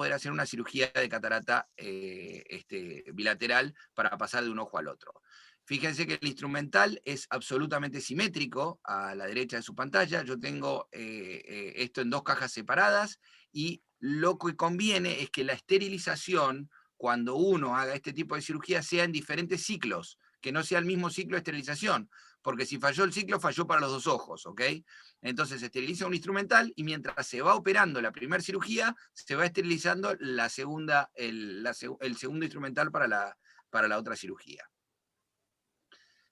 poder hacer una cirugía de catarata bilateral para pasar de un ojo al otro. Fíjense que el instrumental es absolutamente simétrico a la derecha de su pantalla. Yo tengo esto en dos cajas separadas y lo que conviene es que la esterilización, cuando uno haga este tipo de cirugía, sea en diferentes ciclos, que no sea el mismo ciclo de esterilización, porque si falló el ciclo, falló para los dos ojos, ¿ok? Entonces se esteriliza un instrumental y mientras se va operando la primera cirugía, se va esterilizando la segunda, el segundo instrumental para la otra cirugía.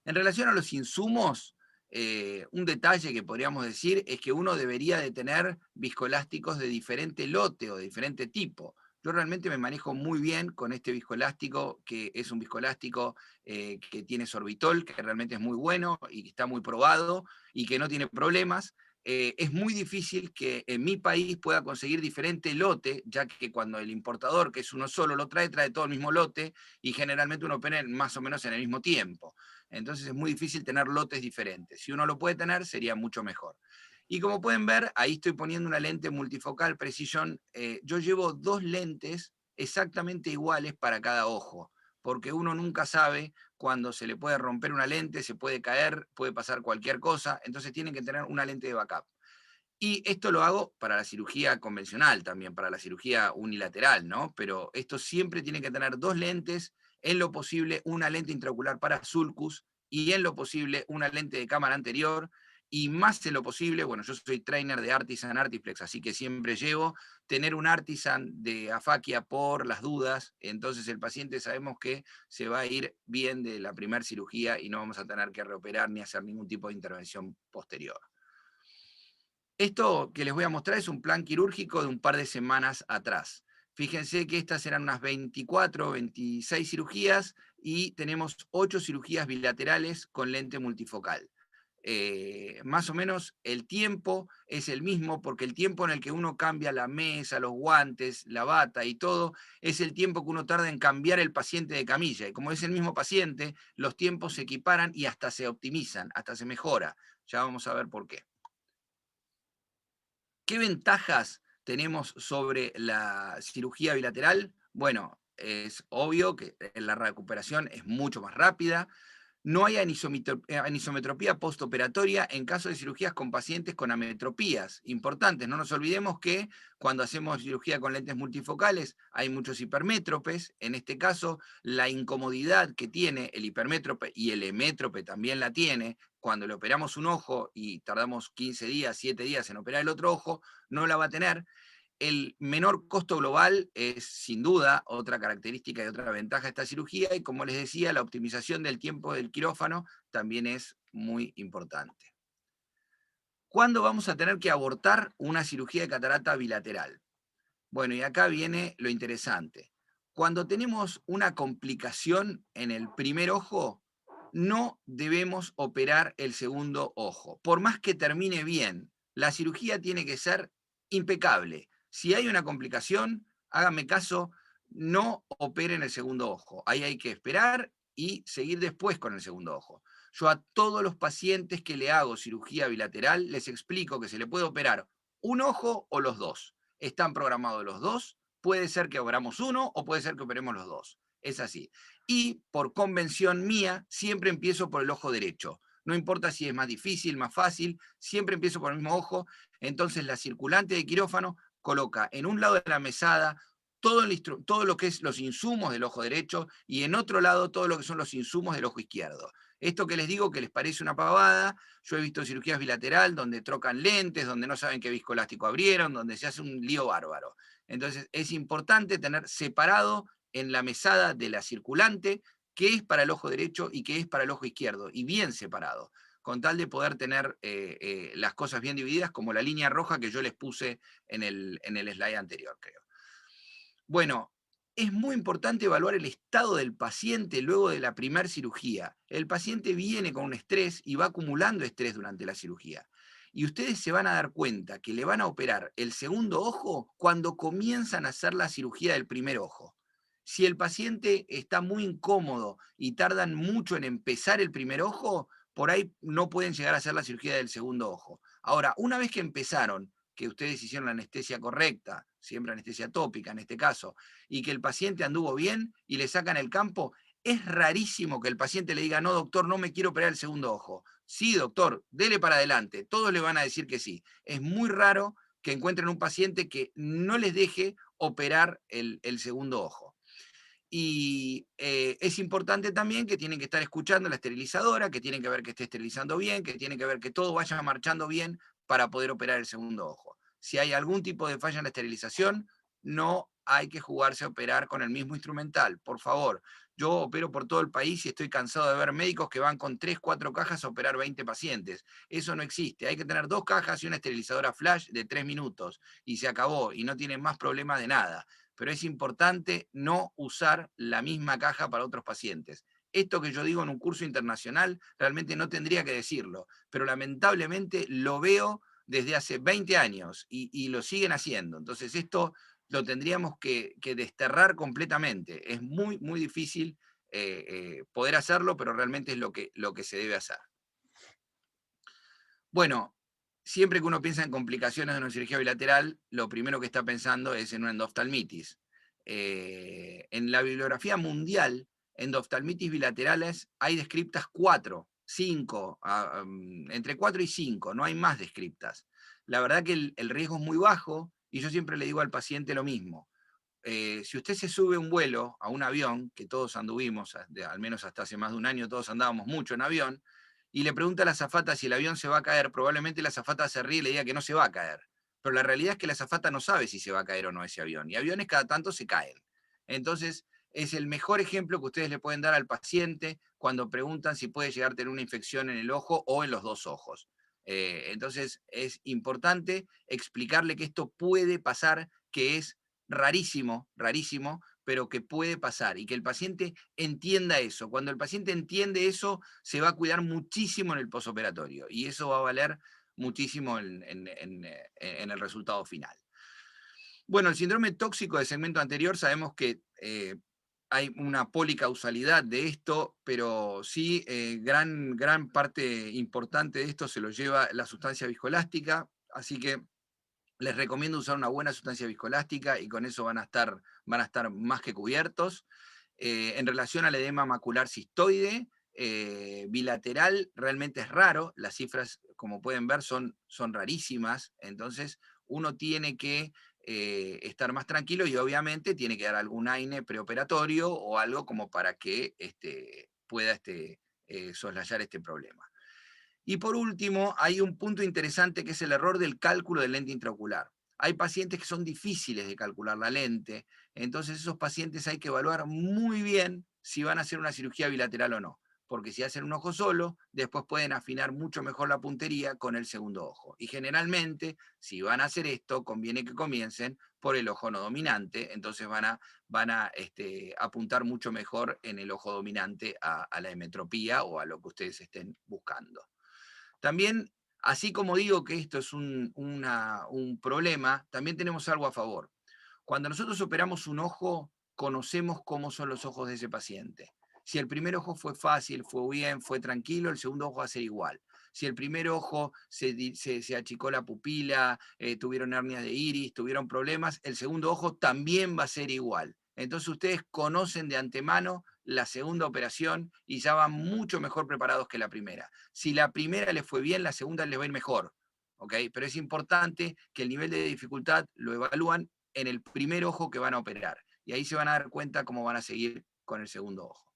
En relación a los insumos, un detalle que podríamos decir es que uno debería de tener viscoelásticos de diferente lote o de diferente tipo. Yo realmente me manejo muy bien con este viscoelástico, que es un viscoelástico que tiene sorbitol, que realmente es muy bueno y que está muy probado y que no tiene problemas. Es muy difícil que en mi país pueda conseguir diferente lote, ya que cuando el importador, que es uno solo, lo trae, trae todo el mismo lote y generalmente uno opera más o menos en el mismo tiempo. Entonces es muy difícil tener lotes diferentes. Si uno lo puede tener, sería mucho mejor. Y como pueden ver, ahí estoy poniendo una lente multifocal Precision. Yo llevo dos lentes exactamente iguales para cada ojo, porque uno nunca sabe cuando se le puede romper una lente, se puede caer, puede pasar cualquier cosa, entonces tienen que tener una lente de backup. Y esto lo hago para la cirugía convencional también, para la cirugía unilateral, ¿no? Pero esto siempre tiene que tener dos lentes, en lo posible una lente intraocular para sulcus y en lo posible una lente de cámara anterior y más en lo posible, bueno, yo soy trainer de Artisan Artiflex, así que siempre llevo tener un Artisan de afaquia por las dudas, entonces el paciente sabemos que se va a ir bien de la primera cirugía y no vamos a tener que reoperar ni hacer ningún tipo de intervención posterior. Esto que les voy a mostrar es un plan quirúrgico de un par de semanas atrás. Fíjense que estas eran unas 24, 26 cirugías y tenemos 8 cirugías bilaterales con lente multifocal. Más o menos el tiempo es el mismo porque el tiempo en el que uno cambia la mesa, los guantes, la bata y todo, es el tiempo que uno tarda en cambiar el paciente de camilla. Y como es el mismo paciente, los tiempos se equiparan y hasta se optimizan, hasta se mejora. Ya vamos a ver por qué. ¿Qué ventajas tenemos sobre la cirugía bilateral? Bueno, es obvio que la recuperación es mucho más rápida. No hay anisometropía postoperatoria en caso de cirugías con pacientes con ametropías importantes. No nos olvidemos que cuando hacemos cirugía con lentes multifocales hay muchos hipermétropes. En este caso, la incomodidad que tiene el hipermétrope y el emétrope también la tiene. Cuando le operamos un ojo y tardamos 15 días, 7 días en operar el otro ojo, no la va a tener. El menor costo global es sin duda otra característica y otra ventaja de esta cirugía y como les decía, la optimización del tiempo del quirófano también es muy importante. ¿Cuándo vamos a tener que abortar una cirugía de catarata bilateral? Bueno, y acá viene lo interesante. Cuando tenemos una complicación en el primer ojo, no debemos operar el segundo ojo. Por más que termine bien, la cirugía tiene que ser impecable. Si hay una complicación, háganme caso, no operen el segundo ojo. Ahí hay que esperar y seguir después con el segundo ojo. Yo a todos los pacientes que le hago cirugía bilateral les explico que se le puede operar un ojo o los dos. Están programados los dos, puede ser que operamos uno o puede ser que operemos los dos. Es así. Y por convención mía, siempre empiezo por el ojo derecho. No importa si es más difícil, más fácil, siempre empiezo por el mismo ojo. Entonces la circulante de quirófano coloca en un lado de la mesada todo lo que es los insumos del ojo derecho y en otro lado todo lo que son los insumos del ojo izquierdo. Esto que les digo que les parece una pavada, yo he visto cirugías bilateral donde trocan lentes, donde no saben qué viscoelástico abrieron, donde se hace un lío bárbaro. Entonces es importante tener separado en la mesada de la circulante qué es para el ojo derecho y qué es para el ojo izquierdo, y bien separado, con tal de poder tener las cosas bien divididas, como la línea roja que yo les puse en el slide anterior, creo. Bueno, es muy importante evaluar el estado del paciente luego de la primera cirugía. El paciente viene con un estrés y va acumulando estrés durante la cirugía. Y ustedes se van a dar cuenta que le van a operar el segundo ojo cuando comienzan a hacer la cirugía del primer ojo. Si el paciente está muy incómodo y tardan mucho en empezar el primer ojo, por ahí no pueden llegar a hacer la cirugía del segundo ojo. Ahora, una vez que empezaron, que ustedes hicieron la anestesia correcta, siempre anestesia tópica en este caso, y que el paciente anduvo bien y le sacan el campo, es rarísimo que el paciente le diga, no doctor, no me quiero operar el segundo ojo. Sí doctor, dele para adelante, todos le van a decir que sí. Es muy raro que encuentren un paciente que no les deje operar el segundo ojo. Y es importante también que tienen que estar escuchando la esterilizadora, que tienen que ver que esté esterilizando bien, que tienen que ver que todo vaya marchando bien para poder operar el segundo ojo. Si hay algún tipo de falla en la esterilización, no hay que jugarse a operar con el mismo instrumental, por favor. Yo opero por todo el país y estoy cansado de ver médicos que van con 3, 4 cajas a operar 20 pacientes. Eso no existe. Hay que tener 2 cajas y una esterilizadora flash de 3 minutos y se acabó y no tienen más problema de nada. Pero es importante no usar la misma caja para otros pacientes. Esto que yo digo en un curso internacional realmente no tendría que decirlo, pero lamentablemente lo veo desde hace 20 años y lo siguen haciendo. Entonces esto lo tendríamos que desterrar completamente. Es muy, muy difícil poder hacerlo, pero realmente es lo que se debe hacer. Bueno, siempre que uno piensa en complicaciones de una cirugía bilateral, lo primero que está pensando es en una endoftalmitis. En la bibliografía mundial, endoftalmitis bilaterales hay descriptas 4, 5, entre 4 y 5, no hay más descriptas. La verdad que el riesgo es muy bajo y yo siempre le digo al paciente lo mismo. Si usted se sube a un vuelo, a un avión, que todos anduvimos, al menos hasta hace más de un año, todos andábamos mucho en avión, y le pregunta a la azafata si el avión se va a caer, probablemente la azafata se ríe y le diga que no se va a caer. Pero la realidad es que la azafata no sabe si se va a caer o no ese avión, y aviones cada tanto se caen. Entonces, es el mejor ejemplo que ustedes le pueden dar al paciente cuando preguntan si puede llegar a tener una infección en el ojo o en los dos ojos. Entonces, es importante explicarle que esto puede pasar, que es rarísimo, rarísimo, pero que puede pasar y que el paciente entienda eso. Cuando el paciente entiende eso, se va a cuidar muchísimo en el posoperatorio y eso va a valer muchísimo en el resultado final. Bueno, el síndrome tóxico del segmento anterior sabemos que hay una policausalidad de esto, pero sí gran parte importante de esto se lo lleva la sustancia viscoelástica, así que les recomiendo usar una buena sustancia viscoelástica y con eso van a estar más que cubiertos. En relación al edema macular cistoide, bilateral, realmente es raro. Las cifras, como pueden ver, son rarísimas. Entonces, uno tiene que estar más tranquilo y obviamente tiene que dar algún AINE preoperatorio o algo como para que pueda soslayar este problema. Y por último, hay un punto interesante que es el error del cálculo de lente intraocular. Hay pacientes que son difíciles de calcular la lente, entonces esos pacientes hay que evaluar muy bien si van a hacer una cirugía bilateral o no, porque si hacen un ojo solo, después pueden afinar mucho mejor la puntería con el segundo ojo. Y generalmente, si van a hacer esto, conviene que comiencen por el ojo no dominante, entonces van a apuntar mucho mejor en el ojo dominante a la hemetropía o a lo que ustedes estén buscando. También, así como digo que esto es un problema, también tenemos algo a favor. Cuando nosotros operamos un ojo, conocemos cómo son los ojos de ese paciente. Si el primer ojo fue fácil, fue bien, fue tranquilo, el segundo ojo va a ser igual. Si el primer ojo se achicó la pupila, tuvieron hernias de iris, tuvieron problemas, el segundo ojo también va a ser igual. Entonces ustedes conocen de antemano la segunda operación y ya van mucho mejor preparados que la primera. Si la primera les fue bien, la segunda les va a ir mejor. ¿Okay? Pero es importante que el nivel de dificultad lo evalúan en el primer ojo que van a operar. Y ahí se van a dar cuenta cómo van a seguir con el segundo ojo.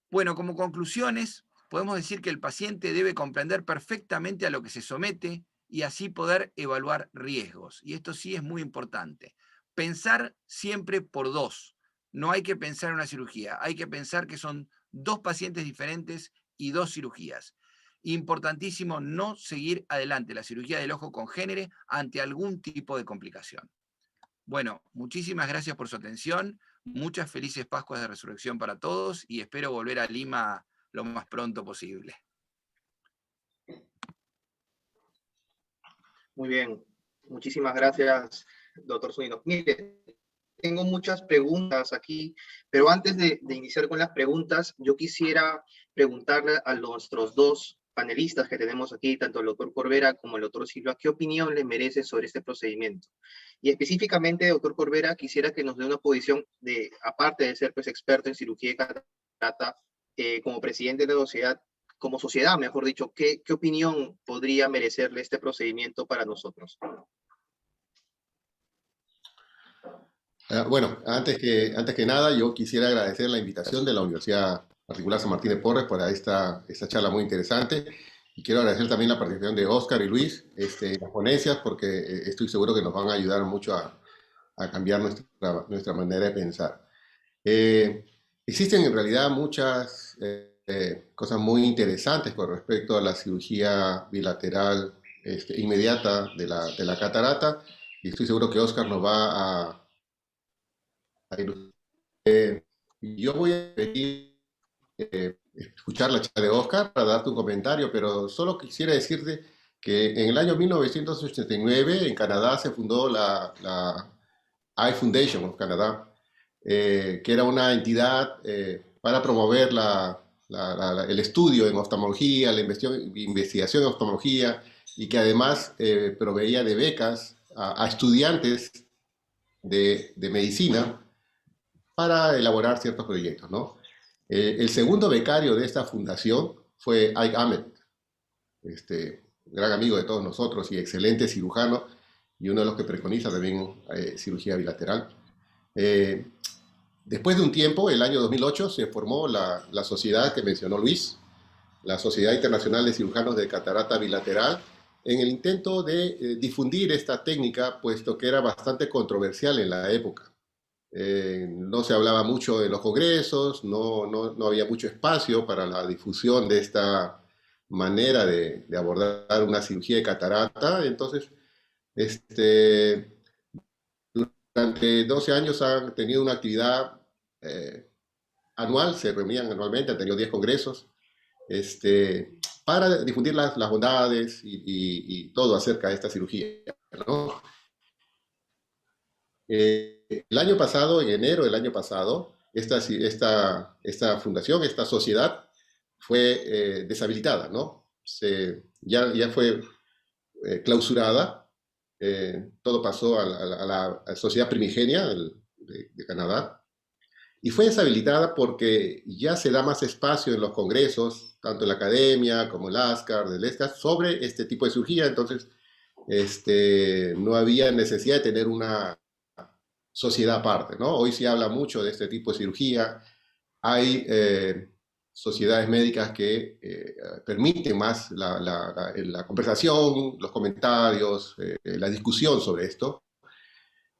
Bueno, como conclusiones, podemos decir que el paciente debe comprender perfectamente a lo que se somete y así poder evaluar riesgos. Y esto sí es muy importante. Pensar siempre por dos. No hay que pensar en una cirugía, hay que pensar que son 2 pacientes diferentes y 2 cirugías. Importantísimo no seguir adelante la cirugía del ojo congénere ante algún tipo de complicación. Bueno, muchísimas gracias por su atención, muchas felices Pascuas de Resurrección para todos y espero volver a Lima lo más pronto posible. Muy bien, muchísimas gracias, doctor Zunino. Mire, tengo muchas preguntas aquí, pero antes de iniciar con las preguntas, yo quisiera preguntarle a nuestros dos panelistas que tenemos aquí, tanto el doctor Corbera como el doctor Silva, ¿qué opinión le merece sobre este procedimiento? Y específicamente, doctor Corbera, quisiera que nos dé una posición de, aparte de ser pues experto en cirugía de catarata, como presidente de la sociedad, como sociedad, mejor dicho, ¿qué opinión podría merecerle este procedimiento para nosotros? Bueno, antes que nada, yo quisiera agradecer la invitación de la Universidad Particular San Martín de Porres para esta charla muy interesante. Y quiero agradecer también la participación de Oscar y Luis en las ponencias, porque estoy seguro que nos van a ayudar mucho a cambiar nuestra manera de pensar. Eh, Existen en realidad muchas cosas muy interesantes con respecto a la cirugía bilateral inmediata de la catarata, y estoy seguro que Oscar nos va a ilustrar. Yo voy a pedir escuchar la charla de Oscar para darte un comentario, pero solo quisiera decirte que en el año 1989 en Canadá se fundó la Eye Foundation of Canadá, que era una entidad para promover el estudio en oftalmología, la investigación en oftalmología, y que además proveía de becas a estudiantes de medicina para elaborar ciertos proyectos, ¿no? El segundo becario de esta fundación fue Ike Ahmed, gran amigo de todos nosotros y excelente cirujano, y uno de los que preconiza también cirugía bilateral. Eh, Después de un tiempo, el año 2008, se formó la sociedad que mencionó Luis, la Sociedad Internacional de Cirujanos de Catarata Bilateral, en el intento de difundir esta técnica, puesto que era bastante controversial en la época. No se hablaba mucho en los congresos, no había mucho espacio para la difusión de esta manera de abordar una cirugía de catarata. Entonces, durante 12 años han tenido una actividad anual, se reunían anualmente, han tenido 10 congresos, para difundir las bondades y todo acerca de esta cirugía, ¿no? El año pasado, en enero del año pasado, esta fundación, esta sociedad, fue deshabilitada, ¿no? Ya fue clausurada. Todo pasó a la sociedad primigenia de Canadá, y fue deshabilitada porque ya se da más espacio en los congresos, tanto en la academia como el ASCAR, del ESCAR, sobre este tipo de cirugía. Entonces, no había necesidad de tener una sociedad aparte, ¿no? Hoy se habla mucho de este tipo de cirugía. Hay sociedades médicas que permiten más la conversación, los comentarios, la discusión sobre esto.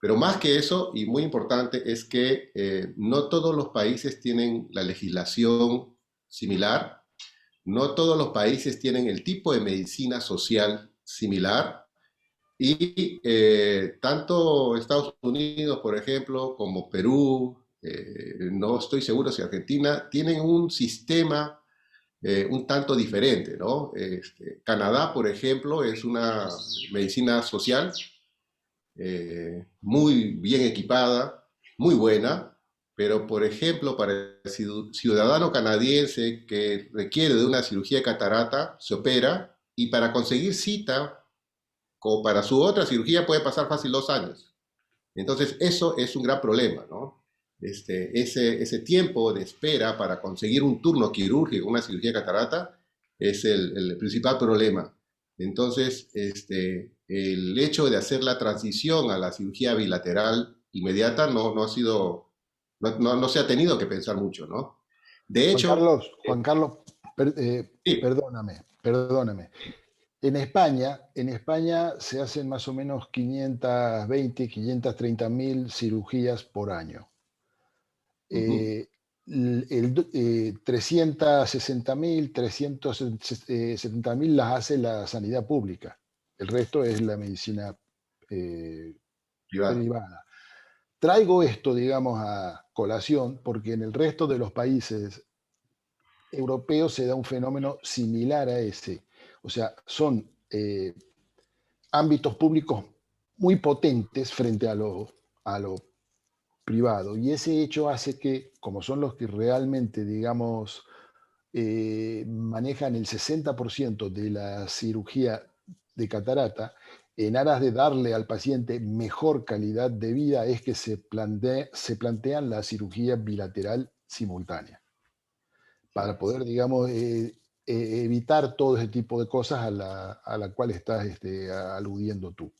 Pero más que eso, y muy importante, es que no todos los países tienen la legislación similar, no todos los países tienen el tipo de medicina social similar, y tanto Estados Unidos, por ejemplo, como Perú, no estoy seguro si Argentina, tienen un sistema un tanto diferente, ¿no? Canadá, por ejemplo, es una medicina social muy bien equipada, muy buena, pero por ejemplo, para el ciudadano canadiense que requiere de una cirugía de catarata, se opera, y para conseguir cita, como para su otra cirugía, puede pasar fácil 2 años. Entonces, eso es un gran problema, ¿no? Ese tiempo de espera para conseguir un turno quirúrgico, una cirugía de catarata, es el principal problema. Entonces, el hecho de hacer la transición a la cirugía bilateral inmediata no ha sido, no se ha tenido que pensar mucho, ¿no? De hecho, Juan Carlos, sí. perdóname. En España se hacen más o menos 520, 530 mil cirugías por año. 360 mil, 370 mil las hace la sanidad pública. El resto es la medicina privada. Traigo esto, digamos, a colación porque en el resto de los países europeos se da un fenómeno similar a ese. O sea, son ámbitos públicos muy potentes frente a lo privado. Y ese hecho hace que, como son los que realmente, digamos, manejan el 60% de la cirugía de catarata. En aras de darle al paciente mejor calidad de vida, es que se plantean la cirugía bilateral simultánea, para poder, digamos, evitar todo ese tipo de cosas a la cual estás aludiendo tú.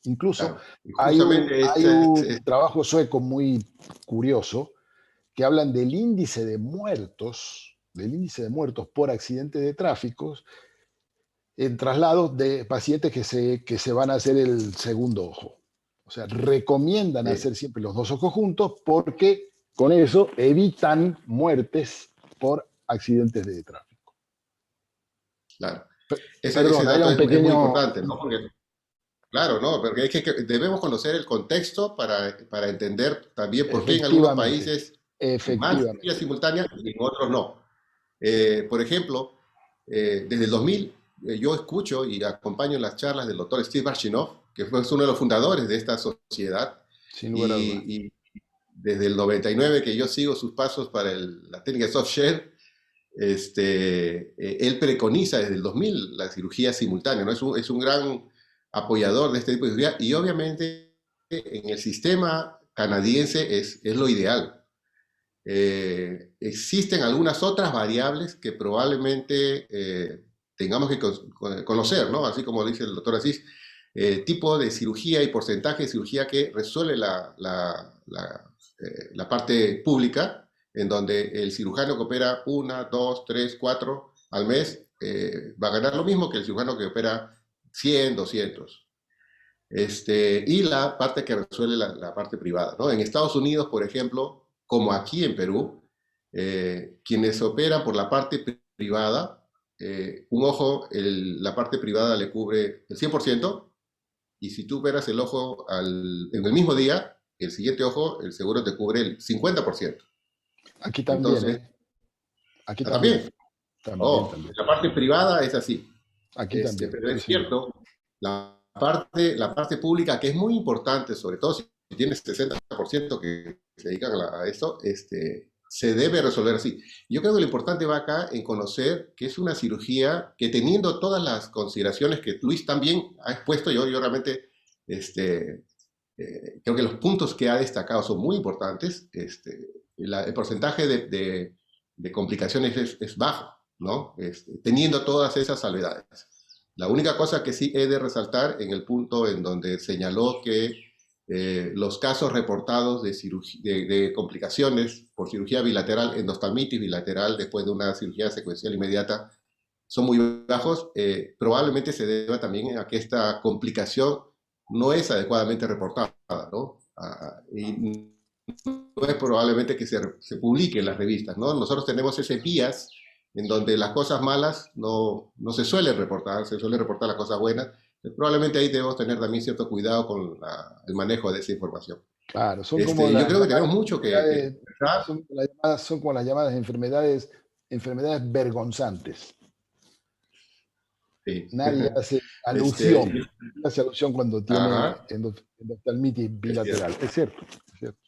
Incluso Claro. Y hay justamente un trabajo sueco muy curioso que hablan del índice de muertos por accidentes de tráfico en traslados de pacientes que se van a hacer el segundo ojo. O sea, recomiendan hacer siempre los dos ojos juntos porque con eso evitan muertes por accidentes de tráfico. claro. Perdón, Ese era dato un es muy pequeño... importante, ¿no? Porque, claro, ¿no? Porque es que debemos conocer el contexto para entender también por qué en algunos Efectivamente, países hay más cirugía efectivamente. simultánea y en otros no. Por ejemplo, desde el 2000 yo escucho y acompaño las charlas del doctor Steve Barchinov, que fue uno de los fundadores de esta sociedad, Sin lugar a dudas. y desde el 99 que yo sigo sus pasos para la técnica de soft share. Él preconiza desde el 2000 la cirugía simultánea, ¿no? Es un gran apoyador de este tipo de cirugía y obviamente en el sistema canadiense es lo ideal. Existen algunas otras variables que probablemente tengamos que conocer, ¿no? Así como dice el doctor Asís, tipo de cirugía y porcentaje de cirugía que resuelve la parte pública, en donde el cirujano que opera 1, 2, 3, 4 al mes va a ganar lo mismo que el cirujano que opera 100, 200. Y la parte que resuelve la parte privada, ¿no? En Estados Unidos, por ejemplo, como aquí en Perú, quienes operan por la parte privada, un ojo, la parte privada le cubre el 100%, y si tú operas el ojo en el mismo día, el siguiente ojo, el seguro te cubre el 50%. Aquí también, Entonces, Aquí también. también. También. La parte privada es así. Aquí también. Pero Sí, es señor. cierto, la parte pública, que es muy importante, sobre todo si tienes 60% que se dedican a esto, se debe resolver así. Yo creo que lo importante va acá en conocer que es una cirugía que, teniendo todas las consideraciones que Luis también ha expuesto, yo realmente creo que los puntos que ha destacado son muy importantes. El porcentaje de complicaciones es bajo, ¿no? Teniendo todas esas salvedades. La única cosa que sí he de resaltar en el punto en donde señaló que los casos reportados de complicaciones por cirugía bilateral, endostalmitis bilateral después de una cirugía secuencial inmediata, son muy bajos, probablemente se deba también a que esta complicación no es adecuadamente reportada, ¿no? Y no es probablemente que se publique en las revistas, ¿no? Nosotros tenemos ese bias en donde las cosas malas no se suelen reportar, se suelen reportar las cosas buenas. Probablemente ahí debemos tener también cierto cuidado con el manejo de esa información. Claro, son como Yo creo que tenemos mucho que son como las llamadas enfermedades vergonzantes. Sí. Nadie hace alusión cuando tiene endoftalmitis bilateral. Es cierto.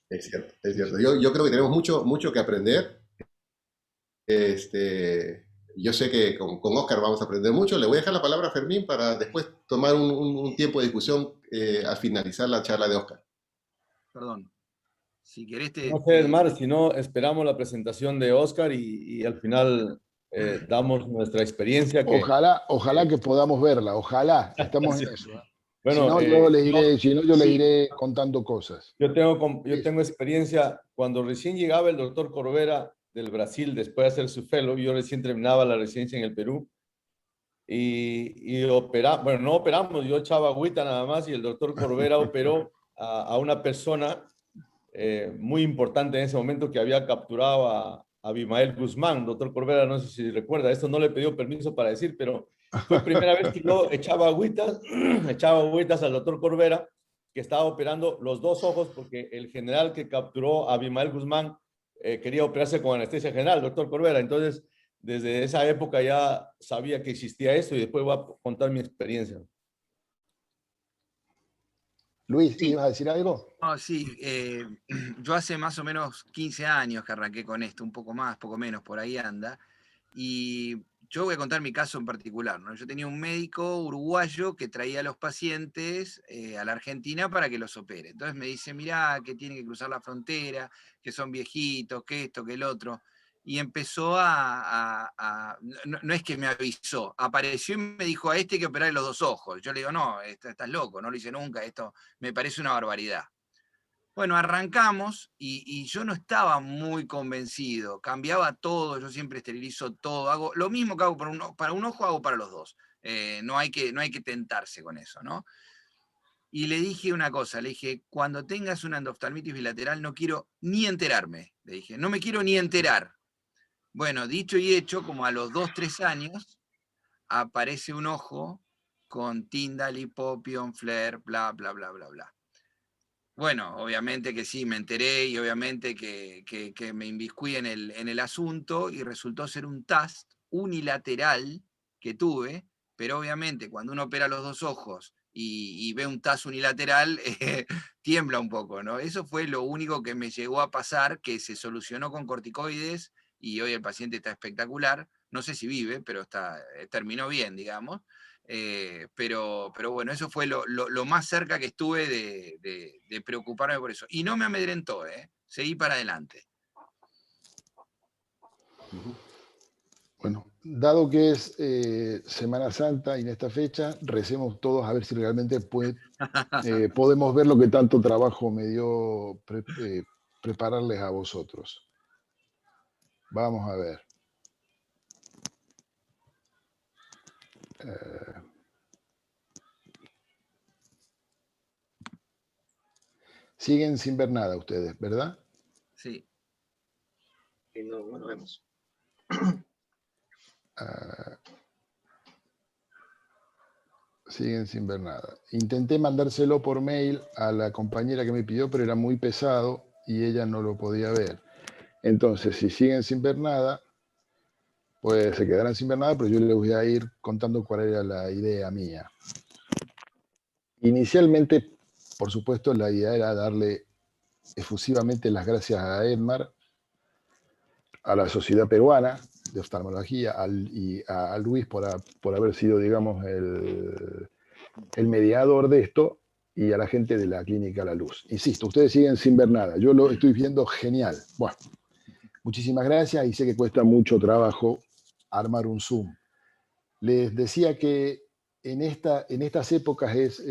Es cierto. Yo creo que tenemos mucho que aprender. Yo sé que con Oscar vamos a aprender mucho. Le voy a dejar la palabra a Fermín para después tomar un tiempo de discusión al finalizar la charla de Oscar. Perdón. Si querés No sé, Edmar, si no, esperamos la presentación de Oscar y al final damos nuestra experiencia. Ojalá que podamos verla, ojalá. Estamos en eso. Bueno, si no, yo le iré contando cosas. Yo tengo experiencia. Cuando recién llegaba el doctor Corbera del Brasil, después de hacer su fellow, yo recién terminaba la residencia en el Perú, y no operamos, yo echaba agüita nada más, y el doctor Corbera operó a una persona muy importante en ese momento que había capturado a Abimael Guzmán. Doctor Corbera, no sé si recuerda, esto no le pidió permiso para decir, pero fue primera vez que yo echaba agüitas al doctor Corbera, que estaba operando los dos ojos, porque el general que capturó a Abimael Guzmán quería operarse con anestesia general, doctor Corbera. Entonces, desde esa época ya sabía que existía esto, y después voy a contar mi experiencia. Luis, ¿ibas a decir algo? No, sí, yo hace más o menos 15 años que arranqué con esto, un poco más, poco menos, por ahí anda. Y yo voy a contar mi caso en particular, ¿no? Yo tenía un médico uruguayo que traía a los pacientes a la Argentina para que los opere. Entonces me dice, mirá, que tienen que cruzar la frontera, que son viejitos, que esto, que el otro. Y empezó no es que me avisó, apareció y me dijo, a este hay que operar los dos ojos. Yo le digo, no, estás loco, no lo hice nunca, esto me parece una barbaridad. Bueno, arrancamos y yo no estaba muy convencido, cambiaba todo, yo siempre esterilizo todo, hago lo mismo que hago para un ojo, hago para los dos. No hay que tentarse con eso, ¿no? Y le dije una cosa, le dije, cuando tengas una endoftalmitis bilateral no quiero ni enterarme, le dije, no me quiero ni enterar. Bueno, dicho y hecho, como a los 2, 3 años, aparece un ojo con Tyndall, Lipopion, Flare, bla, bla, bla, bla, bla. Bueno, obviamente que sí, me enteré y obviamente que me inviscuí en el asunto y resultó ser un TAST unilateral que tuve, pero obviamente cuando uno opera los dos ojos y ve un TAST unilateral, tiembla un poco, ¿no? Eso fue lo único que me llegó a pasar, que se solucionó con corticoides y hoy el paciente está espectacular. No sé si vive, pero terminó bien, digamos. Pero bueno, eso fue lo más cerca que estuve de preocuparme por eso. Y no me amedrentó, seguí para adelante. Bueno, dado que es Semana Santa y en esta fecha, recemos todos a ver si realmente podemos ver lo que tanto trabajo me dio prepararles a vosotros. Vamos a ver. Siguen sin ver nada ustedes, ¿verdad? Sí. Y no vemos. Siguen sin ver nada. Intenté mandárselo por mail a la compañera que me pidió, pero era muy pesado y ella no lo podía ver. Entonces, si siguen sin ver nada, pues se quedarán sin ver nada, pero yo les voy a ir contando cuál era la idea mía. Inicialmente, por supuesto, la idea era darle efusivamente las gracias a Edmar, a la Sociedad Peruana de Oftalmología y a Luis por haber sido, digamos, el mediador de esto, y a la gente de la Clínica La Luz. Insisto, ustedes siguen sin ver nada. Yo lo estoy viendo genial. Bueno, muchísimas gracias y sé que cuesta mucho trabajo armar un Zoom. Les decía que en estas épocas es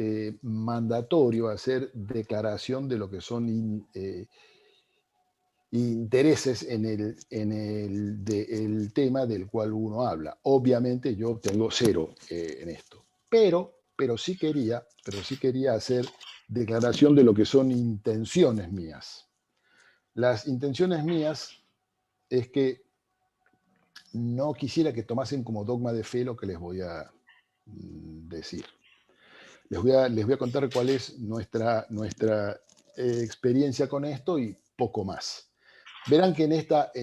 mandatorio hacer declaración de lo que son intereses en el tema del cual uno habla. Obviamente yo tengo cero en esto, pero sí quería hacer declaración de lo que son intenciones mías. Las intenciones mías es que no quisiera que tomasen como dogma de fe lo que les voy a decir. Les voy a contar cuál es nuestra experiencia con esto y poco más. Verán que en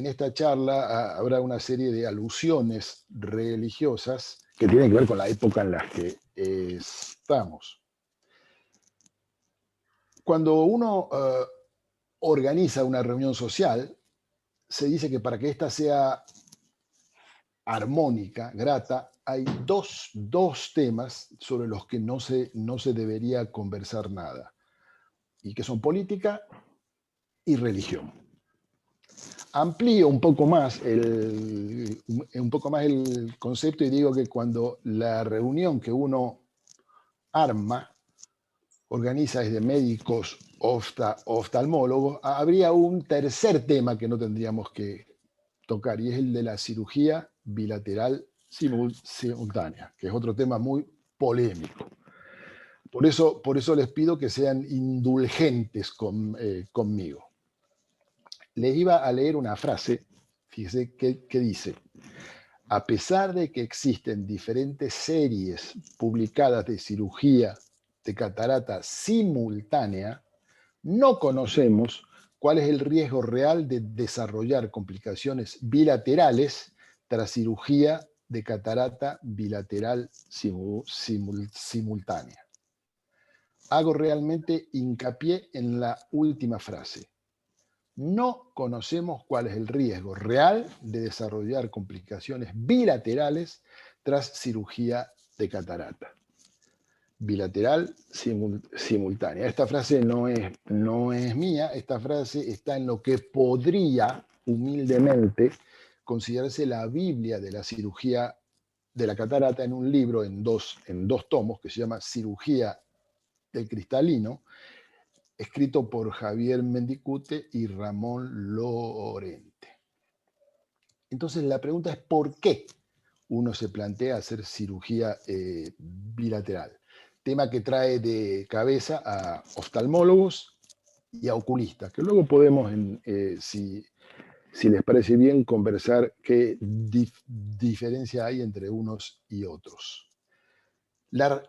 esta charla habrá una serie de alusiones religiosas que tienen que ver con la época en la que estamos. Cuando uno organiza una reunión social, se dice que para que ésta sea armónica, grata, hay dos temas sobre los que no se debería conversar nada, y que son política y religión. Amplío un poco más el concepto y digo que cuando la reunión que uno organiza es de médicos oftalmólogos, habría un tercer tema que no tendríamos que tocar, y es el de la cirugía bilateral simultánea, que es otro tema muy polémico. Por eso les pido que sean indulgentes conmigo. Les iba a leer una frase, fíjese, que dice: a pesar de que existen diferentes series publicadas de cirugía de catarata simultánea, no conocemos cuál es el riesgo real de desarrollar complicaciones bilaterales tras cirugía de catarata bilateral simultánea. Hago realmente hincapié en la última frase. no conocemos cuál es el riesgo real de desarrollar complicaciones bilaterales tras cirugía de catarata. Bilateral simultánea. Esta frase no es mía, esta frase está en lo que podría humildemente considerarse la Biblia de la cirugía de la catarata, en un libro en dos tomos que se llama Cirugía del Cristalino, escrito por Javier Mendicute y Ramón Lorente. Entonces la pregunta es ¿por qué uno se plantea hacer cirugía bilateral? Tema que trae de cabeza a oftalmólogos y a oculistas, que luego podemos, si les parece bien, conversar qué diferencia hay entre unos y otros. La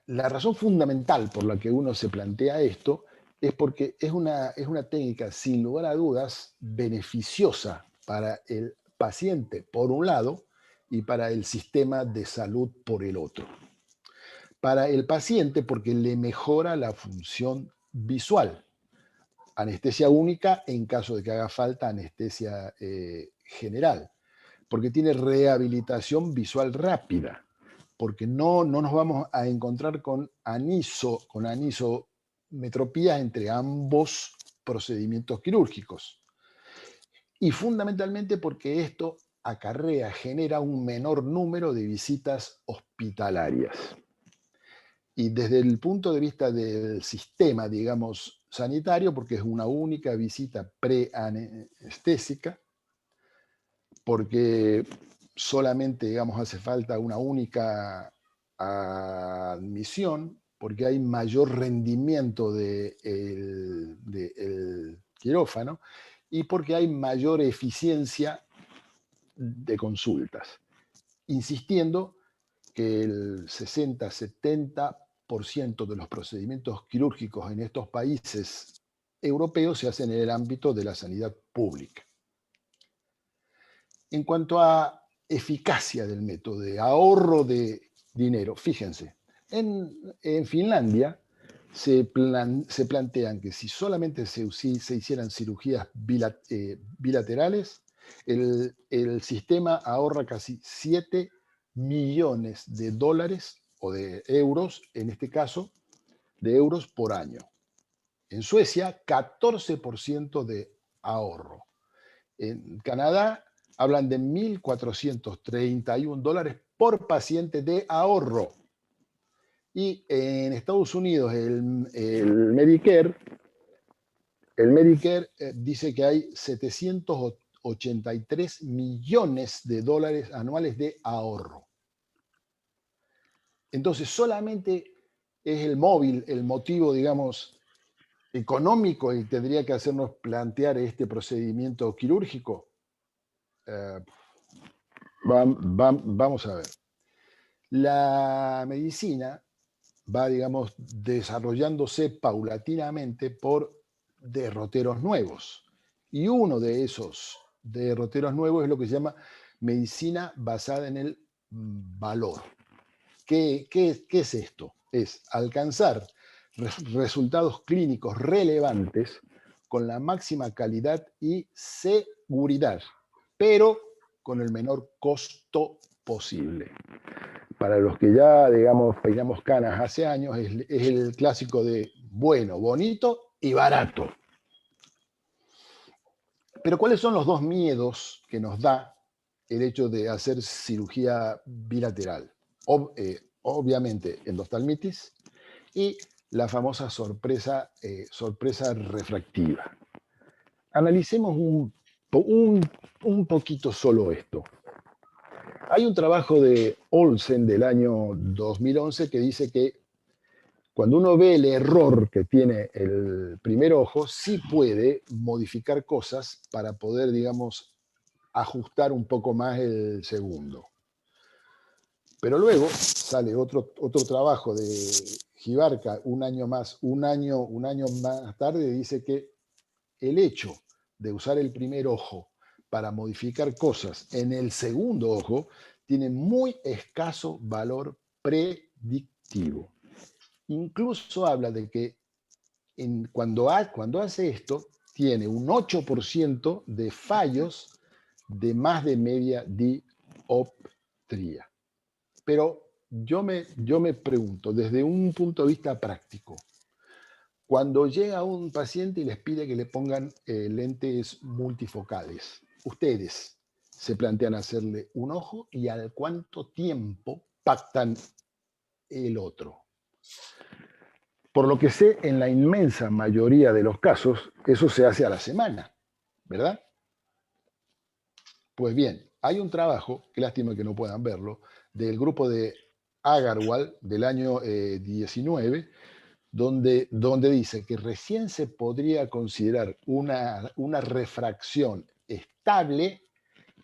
razón fundamental por la que uno se plantea esto es porque es una técnica, sin lugar a dudas, beneficiosa para el paciente, por un lado, y para el sistema de salud, por el otro. Para el paciente, porque le mejora la función visual. Anestesia única en caso de que haga falta anestesia general. Porque tiene rehabilitación visual rápida. Porque no nos vamos a encontrar con anisometropías entre ambos procedimientos quirúrgicos. Y fundamentalmente porque esto genera un menor número de visitas hospitalarias. Y desde el punto de vista del sistema, digamos, sanitario, porque es una única visita preanestésica, porque solamente, digamos, hace falta una única admisión, porque hay mayor rendimiento del quirófano y porque hay mayor eficiencia de consultas, insistiendo que el 60-70% de los procedimientos quirúrgicos en estos países europeos se hacen en el ámbito de la sanidad pública. En cuanto a eficacia del método, de ahorro de dinero, fíjense, en Finlandia se plantean que si solamente se hicieran cirugías bilaterales, el sistema ahorra casi 7 millones de dólares o de euros, en este caso, de euros por año. En Suecia, 14% de ahorro. En Canadá, hablan de 1.431 dólares por paciente de ahorro. Y en Estados Unidos, el Medicare dice que hay 783 millones de dólares anuales de ahorro. Entonces, solamente es el motivo, digamos, económico el que tendría que hacernos plantear este procedimiento quirúrgico. Vamos a ver. La medicina va, digamos, desarrollándose paulatinamente por derroteros nuevos. Y uno de esos derroteros nuevos es lo que se llama medicina basada en el valor. ¿Qué es esto? Es alcanzar resultados clínicos relevantes con la máxima calidad y seguridad, pero con el menor costo posible. Para los que ya, digamos, peinamos canas hace años, es el clásico de bueno, bonito y barato. Pero ¿cuáles son los dos miedos que nos da el hecho de hacer cirugía bilateral? Obviamente, endoftalmitis y la famosa sorpresa refractiva. Analicemos un poquito solo esto. Hay un trabajo de Olsen del año 2011 que dice que cuando uno ve el error que tiene el primer ojo, sí puede modificar cosas para poder, digamos, ajustar un poco más el segundo. Pero luego sale otro trabajo de Gibarca un año más tarde, y dice que el hecho de usar el primer ojo para modificar cosas en el segundo ojo tiene muy escaso valor predictivo. Incluso habla de que cuando hace esto, tiene un 8% de fallos de más de media dioptría. Pero yo me pregunto, desde un punto de vista práctico, cuando llega un paciente y les pide que le pongan lentes multifocales, ustedes se plantean hacerle un ojo y al cuánto tiempo pactan el otro. Por lo que sé, en la inmensa mayoría de los casos, eso se hace a la semana, ¿verdad? Pues bien, hay un trabajo, qué lástima que no puedan verlo, del grupo de Agarwal del año 19, donde dice que recién se podría considerar una refracción estable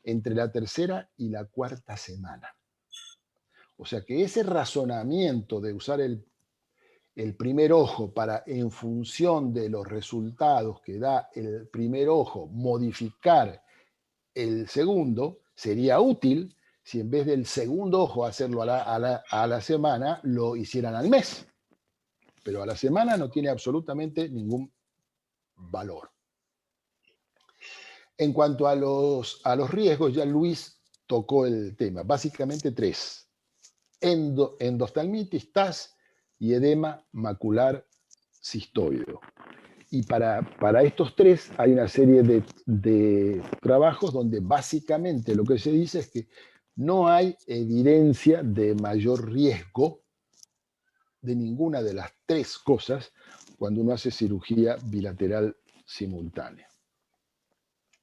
entre la tercera y la cuarta semana. O sea que ese razonamiento de usar el primer ojo para, en función de los resultados que da el primer ojo, modificar el segundo, sería útil si en vez del segundo ojo hacerlo a la semana, lo hicieran al mes. Pero a la semana no tiene absolutamente ningún valor. En cuanto a los riesgos, ya Luis tocó el tema. Básicamente 3. Endoftalmitis, TAS y edema macular cistoideo. Y para estos 3 hay una serie de trabajos donde básicamente lo que se dice es que no hay evidencia de mayor riesgo de ninguna de las 3 cosas cuando uno hace cirugía bilateral simultánea.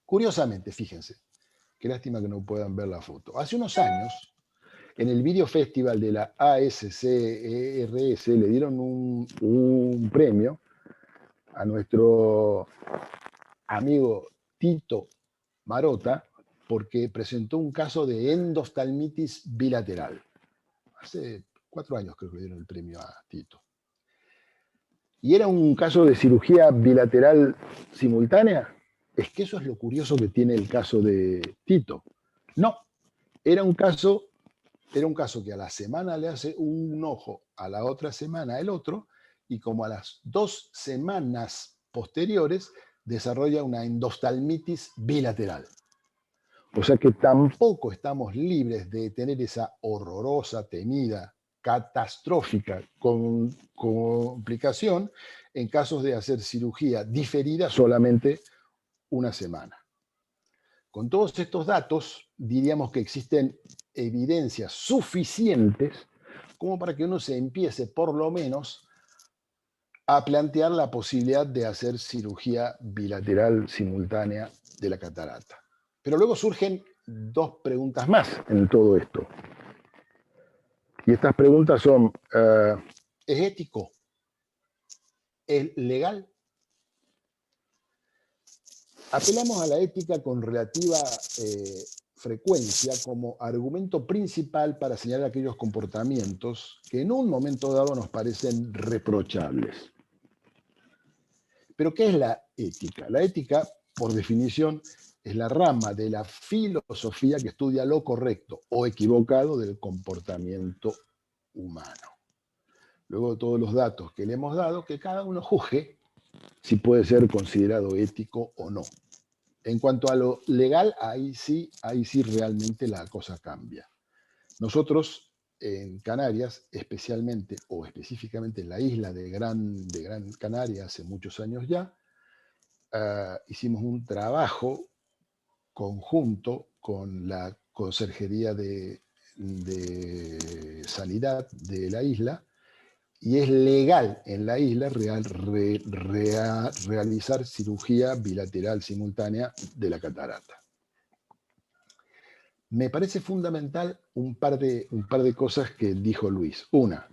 Curiosamente, fíjense, qué lástima que no puedan ver la foto. Hace unos años, en el Video Festival de la ASCRS le dieron un premio a nuestro amigo Tito Marota porque presentó un caso de endoftalmitis bilateral. Hace 4 años creo que le dieron el premio a Tito. Y era un caso de cirugía bilateral simultánea. Es que eso es lo curioso que tiene el caso de Tito. No, era un caso que a la semana le hace un ojo, a la otra semana el otro, y como a las 2 semanas posteriores desarrolla una endoftalmitis bilateral. O sea que tampoco estamos libres de tener esa horrorosa, temida, catastrófica complicación en casos de hacer cirugía diferida solamente una semana. Con todos estos datos, diríamos que existen evidencias suficientes como para que uno se empiece por lo menos a plantear la posibilidad de hacer cirugía bilateral simultánea de la catarata. Pero luego surgen 2 preguntas más en todo esto. Y estas preguntas son, ¿es ético? ¿Es legal? Apelamos a la ética con relativa frecuencia como argumento principal para señalar aquellos comportamientos que en un momento dado nos parecen reprochables. Pero ¿qué es la ética? La ética, por definición, es la rama de la filosofía que estudia lo correcto o equivocado del comportamiento humano. Luego de todos los datos que le hemos dado, que cada uno juzgue si puede ser considerado ético o no. En cuanto a lo legal, ahí sí realmente la cosa cambia. Nosotros en Canarias, especialmente o específicamente en la isla de Gran Canaria, hace muchos años ya, hicimos un trabajo conjunto con la Conserjería de Sanidad de la isla, y es legal en la isla realizar cirugía bilateral simultánea de la catarata. Me parece fundamental un par de cosas que dijo Luis. Una,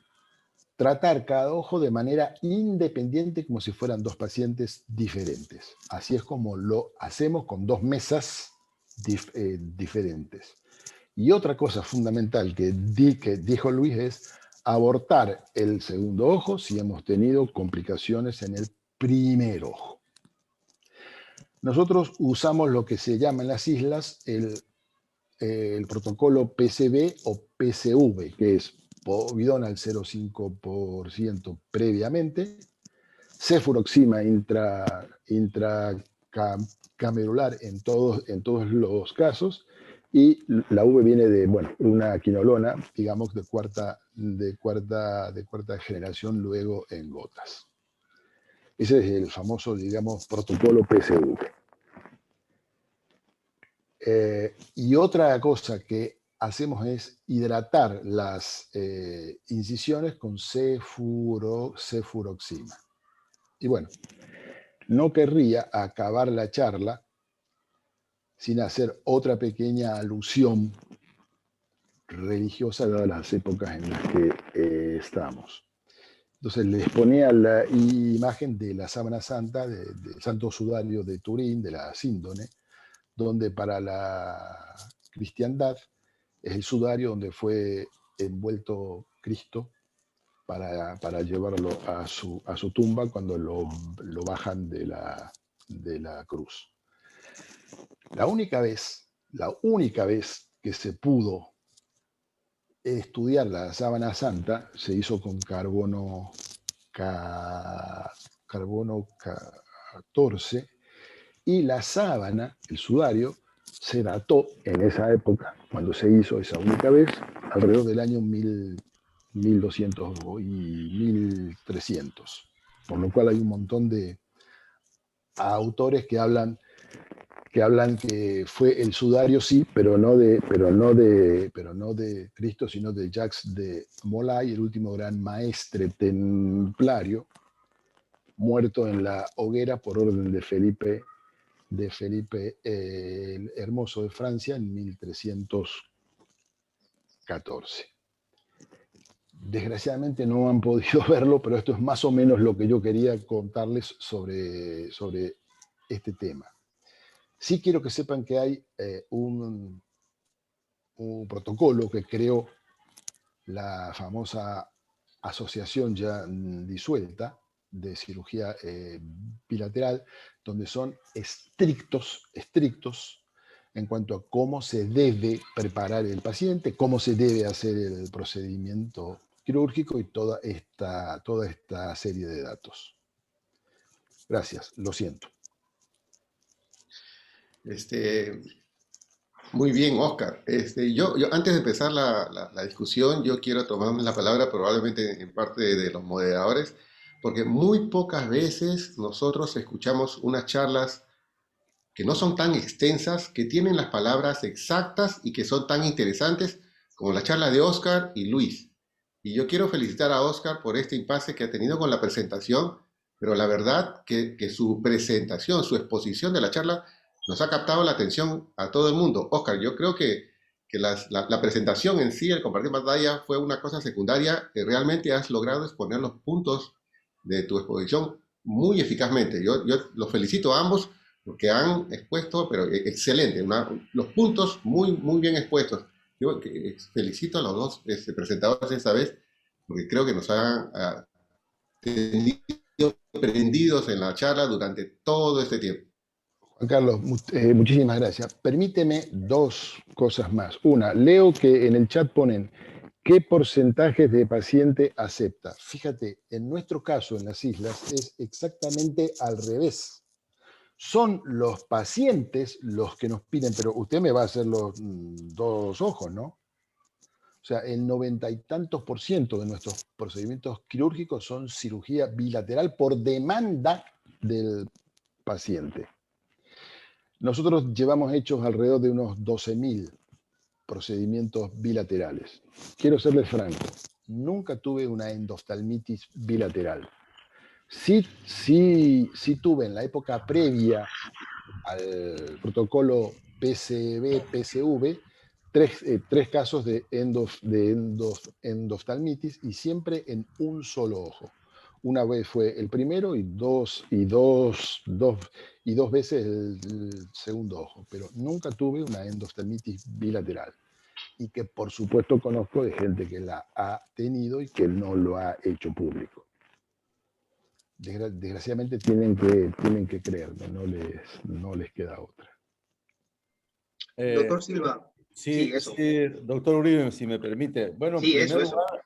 tratar cada ojo de manera independiente como si fueran 2 pacientes diferentes. Así es como lo hacemos con 2 mesas diferentes. Y otra cosa fundamental que dijo Luis es abortar el segundo ojo si hemos tenido complicaciones en el primer ojo. Nosotros usamos lo que se llama en las islas el protocolo PCB o PCV, que es povidona al 0,5% previamente, cefuroxima intracamerular en todos los casos, y la V viene de, bueno, una quinolona, digamos, de cuarta generación, luego en gotas. Ese es el famoso, digamos, protocolo PSV. Y otra cosa que hacemos es hidratar las incisiones con cefuroxima. Y bueno, no querría acabar la charla sin hacer otra pequeña alusión religiosa dadas las épocas en las que estamos. Entonces les ponía la imagen de la sábana santa, del Santo Sudario de Turín, de la Síndone, donde para la cristiandad es el sudario donde fue envuelto Cristo para llevarlo a su tumba cuando lo bajan de la cruz. La única vez que se pudo estudiar la sábana santa se hizo con carbono 14, y la sábana, el sudario, se dató en esa época, cuando se hizo esa única vez, alrededor del año 1200 y 1300, por lo cual hay un montón de autores que hablan que fue el sudario, sí, pero no de Cristo, sino de Jacques de Molay, el último gran maestre templario, muerto en la hoguera por orden de Felipe el Hermoso de Francia en 1314. Desgraciadamente no han podido verlo, pero esto es más o menos lo que yo quería contarles sobre este tema. Sí quiero que sepan que hay un protocolo que creó la famosa asociación ya disuelta de cirugía bilateral, donde son estrictos en cuanto a cómo se debe preparar el paciente, cómo se debe hacer el procedimiento quirúrgico y toda esta serie de datos. Gracias, lo siento. Muy bien, Oscar. Yo antes de empezar la discusión, yo quiero tomar la palabra probablemente en parte de los moderadores, porque muy pocas veces nosotros escuchamos unas charlas que no son tan extensas, que tienen las palabras exactas y que son tan interesantes como la charla de Oscar y Luis. Y yo quiero felicitar a Oscar por este impasse que ha tenido con la presentación, pero la verdad que su presentación, su exposición de la charla nos ha captado la atención a todo el mundo. Oscar, yo creo que la presentación en sí, el compartir pantalla, fue una cosa secundaria. Realmente has logrado exponer los puntos de tu exposición muy eficazmente. Yo los felicito a ambos porque han expuesto, pero excelente, los puntos muy, muy bien expuestos. Yo felicito a los dos presentadores esta vez, porque creo que nos han tenido prendidos en la charla durante todo este tiempo. Juan Carlos, muchísimas gracias. Permíteme dos cosas más. Una, leo que en el chat ponen ¿qué porcentaje de paciente acepta? Fíjate, en nuestro caso en las islas es exactamente al revés. Son los pacientes los que nos piden, pero usted me va a hacer los dos ojos, ¿no? O sea, el 90 y tantos % de nuestros procedimientos quirúrgicos son cirugía bilateral por demanda del paciente. Nosotros llevamos hechos alrededor de unos 12.000 procedimientos bilaterales. Quiero serles franco, nunca tuve una endoftalmitis bilateral. Sí tuve en la época previa al protocolo PSV, tres casos de endoftalmitis y siempre en un solo ojo. Una vez fue el primero y dos veces el segundo ojo, pero nunca tuve una endoftalmitis bilateral. Y que por supuesto conozco de gente que la ha tenido y que no lo ha hecho público. Desgraciadamente tienen que creerme, no les queda otra. Doctor Silva. Sí, doctor Uribe, si me permite. Bueno, sí, en primer lugar,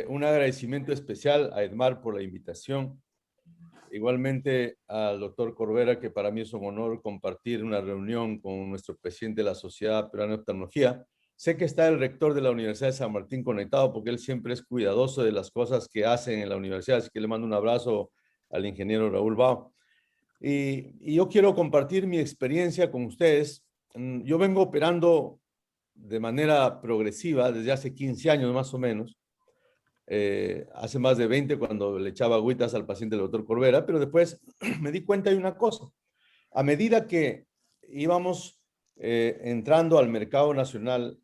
un agradecimiento especial a Edmar por la invitación. igualmente al doctor Corbera, que para mí es un honor compartir una reunión con nuestro presidente de la Sociedad Peruana de Oftalmología. Sé que está el rector de la Universidad de San Martín conectado porque él siempre es cuidadoso de las cosas que hacen en la universidad, así que le mando un abrazo al ingeniero Raúl Bao. Y yo quiero compartir mi experiencia con ustedes. Yo vengo operando de manera progresiva desde hace 15 años más o menos. Hace más de 20 cuando le echaba agüitas al paciente del doctor Corbera, pero después me di cuenta de una cosa. A medida que íbamos entrando al mercado nacional,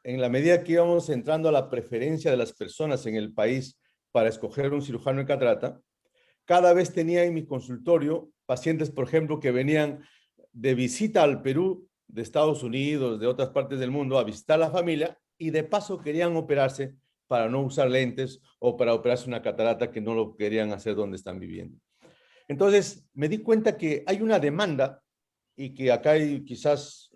en la medida que íbamos entrando a la preferencia de las personas en el país para escoger un cirujano de catarata, cada vez tenía en mi consultorio pacientes, por ejemplo, que venían de visita al Perú, de Estados Unidos, de otras partes del mundo, a visitar a la familia y de paso querían operarse para no usar lentes o para operarse una catarata que no lo querían hacer donde están viviendo. Entonces, me di cuenta que hay una demanda y que acá hay quizás,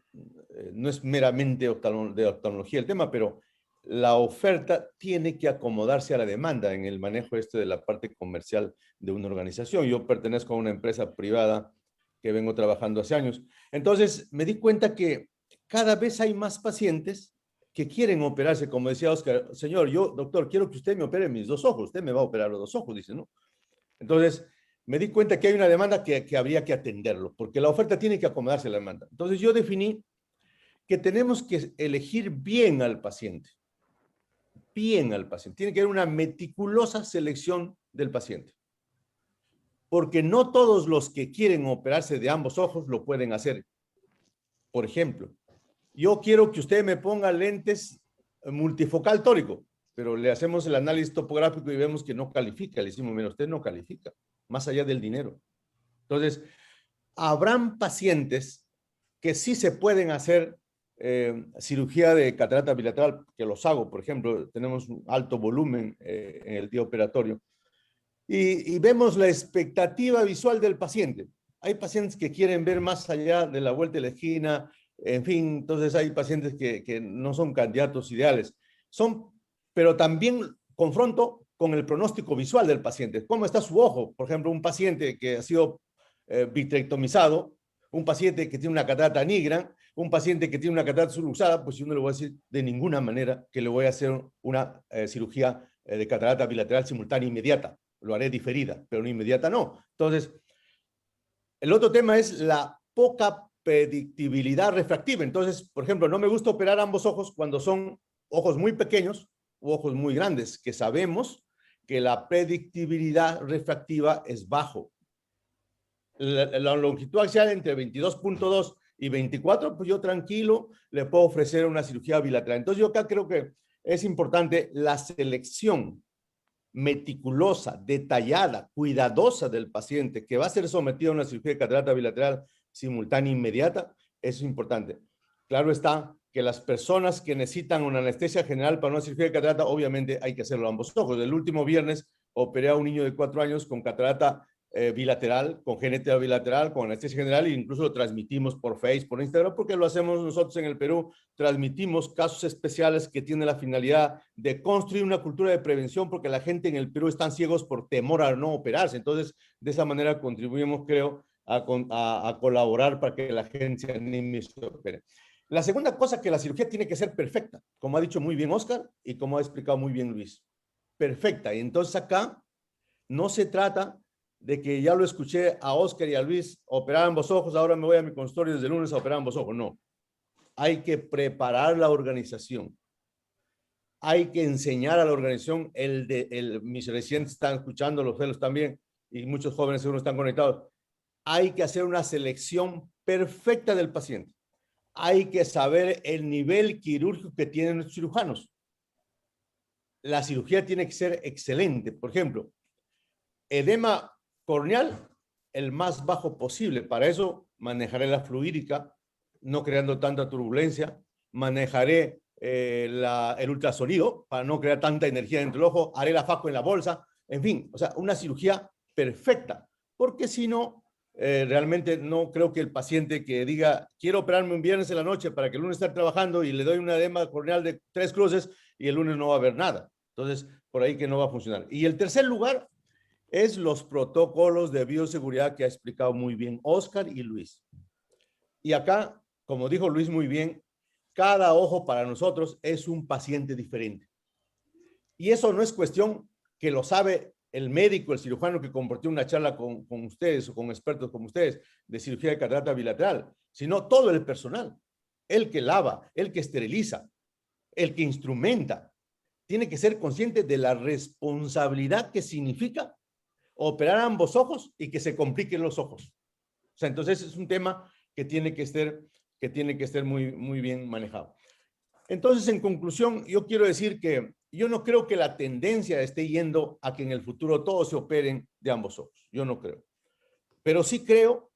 no es meramente de oftalmología el tema, pero la oferta tiene que acomodarse a la demanda en el manejo de la parte comercial de una organización. Yo pertenezco a una empresa privada que vengo trabajando hace años. Entonces, me di cuenta que cada vez hay más pacientes que quieren operarse. Como decía Oscar, señor, yo, doctor, quiero que usted me opere mis 2 ojos. Usted me va a operar los 2 ojos, dice, ¿no? Entonces, me di cuenta que hay una demanda que habría que atenderlo, porque la oferta tiene que acomodarse a la demanda. Entonces, yo definí que tenemos que elegir bien al paciente. Bien al paciente. Tiene que haber una meticulosa selección del paciente. Porque no todos los que quieren operarse de ambos ojos lo pueden hacer. Por ejemplo, yo quiero que usted me ponga lentes multifocal tórico, pero le hacemos el análisis topográfico y vemos que no califica. Le decimos, mira, usted no califica, más allá del dinero. Entonces, habrán pacientes que sí se pueden hacer cirugía de catarata bilateral, que los hago, por ejemplo, tenemos un alto volumen en el día operatorio, y vemos la expectativa visual del paciente. Hay pacientes que quieren ver más allá de la vuelta de la esquina, en fin, entonces hay pacientes que no son candidatos ideales. Pero también confronto con el pronóstico visual del paciente. ¿Cómo está su ojo? Por ejemplo, un paciente que ha sido vitrectomizado, un paciente que tiene una catarata nigra, un paciente que tiene una catarata subluxada, pues yo no le voy a decir de ninguna manera que le voy a hacer una cirugía de catarata bilateral simultánea inmediata. Lo haré diferida, pero no inmediata no. Entonces, el otro tema es la poca predictibilidad refractiva. Entonces, por ejemplo, no me gusta operar ambos ojos cuando son ojos muy pequeños u ojos muy grandes, que sabemos que la predictibilidad refractiva es bajo. La longitud axial entre 22.2 y 24, pues yo tranquilo le puedo ofrecer una cirugía bilateral. Entonces yo acá creo que es importante la selección meticulosa, detallada, cuidadosa del paciente que va a ser sometido a una cirugía de catarata bilateral simultánea inmediata. Eso es importante. Claro está que las personas que necesitan una anestesia general para una cirugía de catarata, obviamente hay que hacerlo a ambos ojos. El último viernes operé a un niño de 4 años con catarata bilateral, con genética bilateral, con anestesia general, e incluso lo transmitimos por Facebook, por Instagram, porque lo hacemos nosotros en el Perú. Transmitimos casos especiales que tienen la finalidad de construir una cultura de prevención, porque la gente en el Perú están ciegos por temor a no operarse. Entonces, de esa manera contribuimos, creo, a colaborar para que la gente se anime y se opere. La segunda cosa, que la cirugía tiene que ser perfecta, como ha dicho muy bien Oscar y como ha explicado muy bien Luis. Perfecta. Y entonces acá no se trata de que ya lo escuché a Oscar y a Luis operar ambos ojos, ahora me voy a mi consultorio desde el lunes a operar ambos ojos. No. Hay que preparar la organización. Hay que enseñar a la organización. Mis residentes están escuchando, los celos también, y muchos jóvenes seguro están conectados. Hay que hacer una selección perfecta del paciente. Hay que saber el nivel quirúrgico que tienen los cirujanos. La cirugía tiene que ser excelente. Por ejemplo, edema corneal, el más bajo posible. Para eso manejaré la fluídica, no creando tanta turbulencia. Manejaré el ultrasonido para no crear tanta energía dentro del ojo. Haré la faco en la bolsa. En fin, o sea, una cirugía perfecta. Porque si no, realmente no creo que el paciente que diga, quiero operarme un viernes en la noche para que el lunes esté trabajando y le doy una edema corneal de 3 cruces y el lunes no va a haber nada. Entonces, por ahí que no va a funcionar. Y el tercer lugar es los protocolos de bioseguridad que ha explicado muy bien Oscar y Luis. Y acá, como dijo Luis muy bien, cada ojo para nosotros es un paciente diferente. Y eso no es cuestión que lo sabe el médico, el cirujano que compartió una charla con ustedes o con expertos como ustedes de cirugía de catarata bilateral, sino todo el personal, el que lava, el que esteriliza, el que instrumenta. Tiene que ser consciente de la responsabilidad que significa operar ambos ojos y que se compliquen los ojos. O sea, entonces es un tema que tiene que estar muy bien manejado. Entonces, en conclusión, yo quiero decir que yo no creo que la tendencia esté yendo a que en el futuro todos se operen de ambos ojos. Yo no creo. Pero sí creo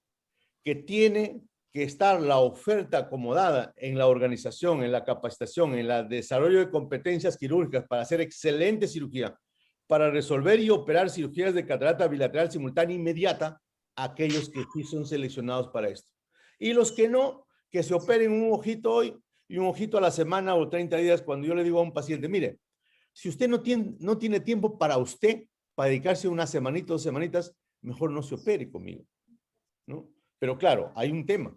que tiene que estar la oferta acomodada en la organización, en la capacitación, en el desarrollo de competencias quirúrgicas para hacer excelente cirugía, para resolver y operar cirugías de catarata bilateral simultánea inmediata a aquellos que sí son seleccionados para esto. Y los que no, que se operen un ojito hoy y un ojito a la semana o 30 días, cuando yo le digo a un paciente, mire, si usted no tiene tiempo para usted, para dedicarse una semanita, 2 semanitas, mejor no se opere conmigo, ¿no? Pero claro, hay un tema.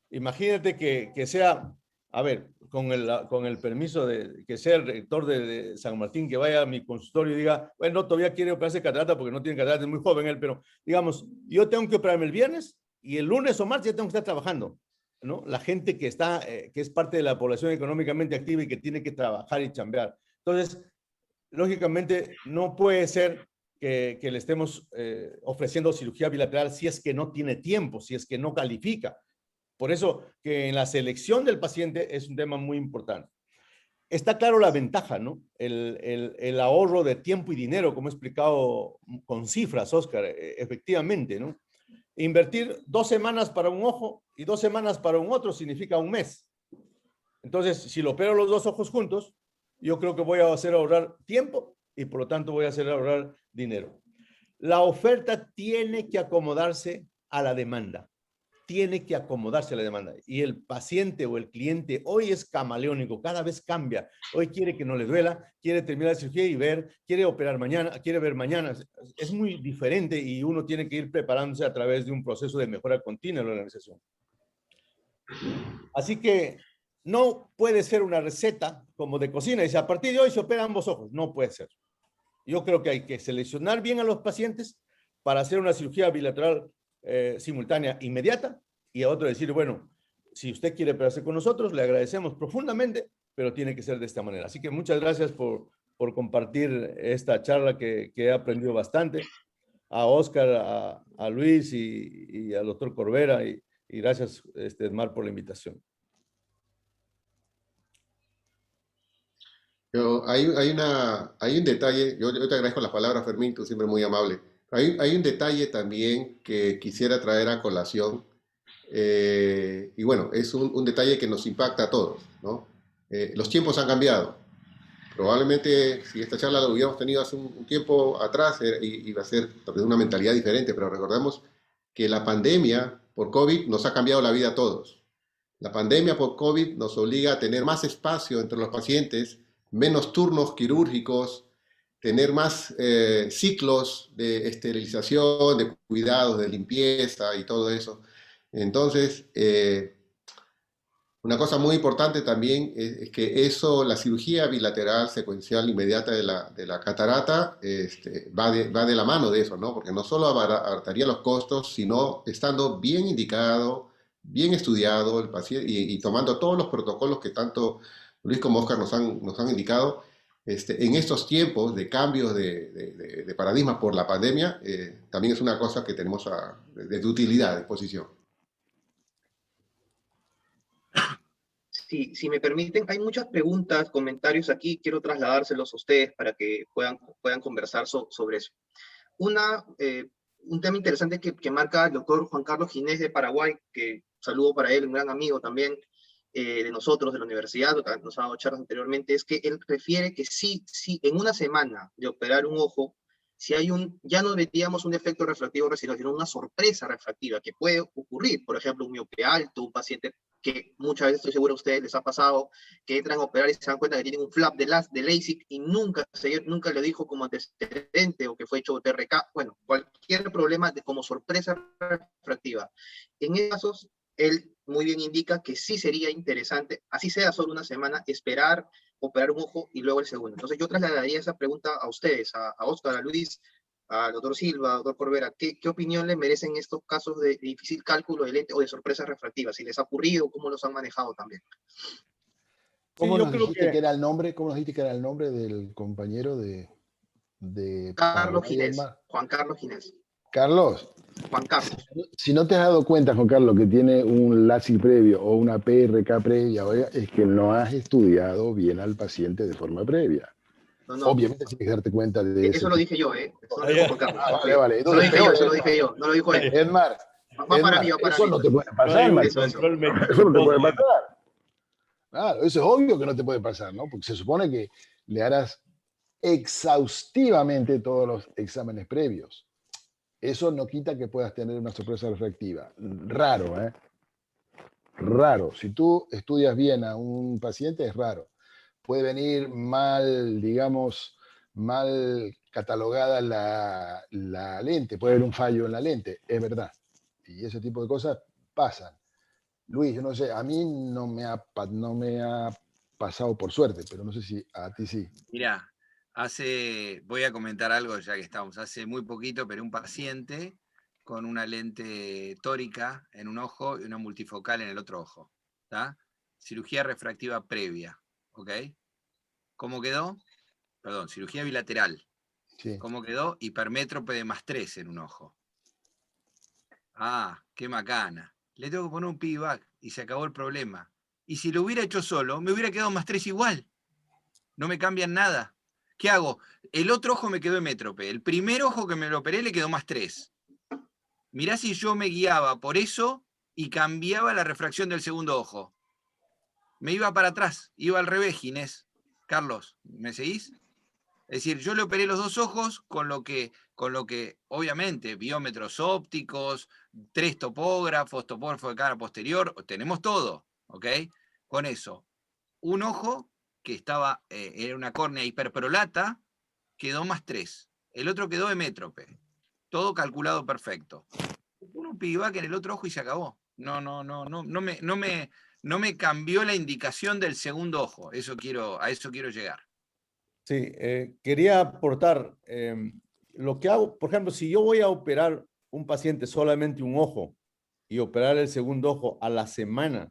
Imagínate que sea, a ver, con el permiso de que sea el rector de San Martín, que vaya a mi consultorio y diga, bueno, todavía quiere operarse catarata porque no tiene catarata, es muy joven él, pero digamos, yo tengo que operarme el viernes y el lunes o martes ya tengo que estar trabajando, ¿no? La gente que es parte de la población económicamente activa y que tiene que trabajar y chambear. Entonces, lógicamente, no puede ser que le estemos ofreciendo cirugía bilateral si es que no tiene tiempo, si es que no califica. Por eso que en la selección del paciente es un tema muy importante. Está claro la ventaja, ¿no? El ahorro de tiempo y dinero, como he explicado con cifras, Oscar, efectivamente, ¿no? Invertir 2 semanas para un ojo y 2 semanas para un otro significa un mes. Entonces, si lo opero los 2 ojos juntos, yo creo que voy a hacer ahorrar tiempo y por lo tanto voy a hacer ahorrar dinero. La oferta tiene que acomodarse a la demanda. Tiene que acomodarse a la demanda. Y el paciente o el cliente hoy es camaleónico, cada vez cambia. Hoy quiere que no le duela, quiere terminar la cirugía y ver, quiere operar mañana, quiere ver mañana. Es muy diferente y uno tiene que ir preparándose a través de un proceso de mejora continua en la organización. Así que no puede ser una receta como de cocina. Dice, a partir de hoy se operan ambos ojos. No puede ser. Yo creo que hay que seleccionar bien a los pacientes para hacer una cirugía bilateral simultánea inmediata y a otro decir, bueno, si usted quiere operarse con nosotros, le agradecemos profundamente, pero tiene que ser de esta manera. Así que muchas gracias por compartir esta charla que he aprendido bastante. A Oscar, a Luis y al doctor Corbera y gracias, Edmar, por la invitación. Hay un detalle, yo te agradezco las palabras, Fermín, tú siempre muy amable. Hay un detalle también que quisiera traer a colación, y bueno, es un detalle que nos impacta a todos, ¿no? Los tiempos han cambiado. Probablemente si esta charla la hubiéramos tenido hace un tiempo atrás, iba a ser de una mentalidad diferente, pero recordemos que la pandemia por COVID nos ha cambiado la vida a todos. La pandemia por COVID nos obliga a tener más espacio entre los pacientes, menos turnos quirúrgicos, tener más ciclos de esterilización, de cuidados, de limpieza y todo eso. Entonces, una cosa muy importante también es que eso, la cirugía bilateral secuencial inmediata de la catarata, va de la mano de eso, ¿no? Porque no solo abarataría los costos, sino estando bien indicado, bien estudiado el paciente y tomando todos los protocolos que tanto Luis como Oscar nos han indicado, en estos tiempos de cambios de paradigma por la pandemia, también es una cosa que tenemos de utilidad a disposición. Si me permiten, hay muchas preguntas, comentarios aquí, quiero trasladárselos a ustedes para que puedan conversar sobre eso. Un tema interesante que marca el doctor Juan Carlos Ginés de Paraguay, que saludo para él, un gran amigo también de nosotros, de la universidad, nos ha dado charlas anteriormente, es que él refiere que sí, en una semana de operar un ojo, si hay ya no diríamos un efecto refractivo residual, sino una sorpresa refractiva que puede ocurrir, por ejemplo, un miope alto, un paciente que muchas veces estoy seguro a ustedes les ha pasado, que entran a operar y se dan cuenta que tienen un flap de LASIK y nunca lo dijo como antecedente o que fue hecho TRK, bueno, cualquier problema como sorpresa refractiva. En esos casos, él muy bien indica que sí sería interesante, así sea solo una semana, esperar, operar un ojo y luego el segundo. Entonces yo trasladaría esa pregunta a ustedes, a Oscar, a Luis, al doctor Silva, al doctor Corbera. ¿Qué opinión le merecen estos casos de difícil cálculo de lente o de sorpresas refractivas? Si les ha ocurrido, ¿cómo los han manejado también? ¿Cómo Sí, yo nos creo dijiste que que era el nombre? ¿Cómo nos dijiste que era el nombre del compañero de Carlos Paraguay, Ginés, Edmar? Juan Carlos Ginés, Carlos, Juan Carlos. si no te has dado cuenta, Juan Carlos, que tiene un LASIK previo o una PRK previa, oiga, es que no has estudiado bien al paciente de forma previa. No, no, Obviamente tienes que darte cuenta de ese eso lo tipo. dije yo, eso no lo dijo Juan Carlos. Ah, vale, vale. Eso lo Entonces, dije yo, peor, eso lo Edmar. dije yo, no lo dijo él. Edmar, Va para mí, va para eso mí. no te puede no pasar, hay un Marco. Eso. control Eso no te meticuloso. puede pasar. Claro, eso es obvio que no te puede pasar, ¿no? Porque se supone que le harás exhaustivamente todos los exámenes previos. Eso no quita que puedas tener una sorpresa refractiva. Raro, ¿eh? Raro. Si tú estudias bien a un paciente, es raro. Puede venir mal, digamos, mal catalogada la lente, puede haber un fallo en la lente, es verdad. Y ese tipo de cosas pasan. Luis, yo no sé, a mí no me ha pasado por suerte, pero no sé si a ti sí. Mirá, voy a comentar algo ya que estamos, hace muy poquito, pero un paciente con una lente tórica en un ojo y una multifocal en el otro ojo, ¿tá? Cirugía refractiva previa, ¿ok? ¿Cómo quedó? Perdón, cirugía bilateral. Sí. ¿Cómo quedó? Hipermétrope de +3 en un ojo. Ah, qué macana. Le tengo que poner un piggyback y se acabó el problema. Y si lo hubiera hecho solo, me hubiera quedado +3 igual. No me cambian nada. ¿Qué hago? El otro ojo me quedó hemétrope. El primer ojo que me lo operé le quedó +3. Mirá si yo me guiaba por eso y cambiaba la refracción del segundo ojo. Me iba para atrás, iba al revés, Ginés. Carlos, ¿me seguís? Es decir, yo le operé los dos ojos con lo que obviamente, biómetros ópticos, 3 topógrafos de cara posterior, tenemos todo, ¿ok? Con eso, un ojo que era una córnea hiperprolata, quedó +3. El otro quedó hemétrope. Todo calculado perfecto. Un piggyback en el otro ojo y se acabó. No me cambió la indicación del segundo ojo. A eso quiero llegar. Sí, quería aportar lo que hago, por ejemplo, si yo voy a operar un paciente solamente un ojo y operar el segundo ojo a la semana,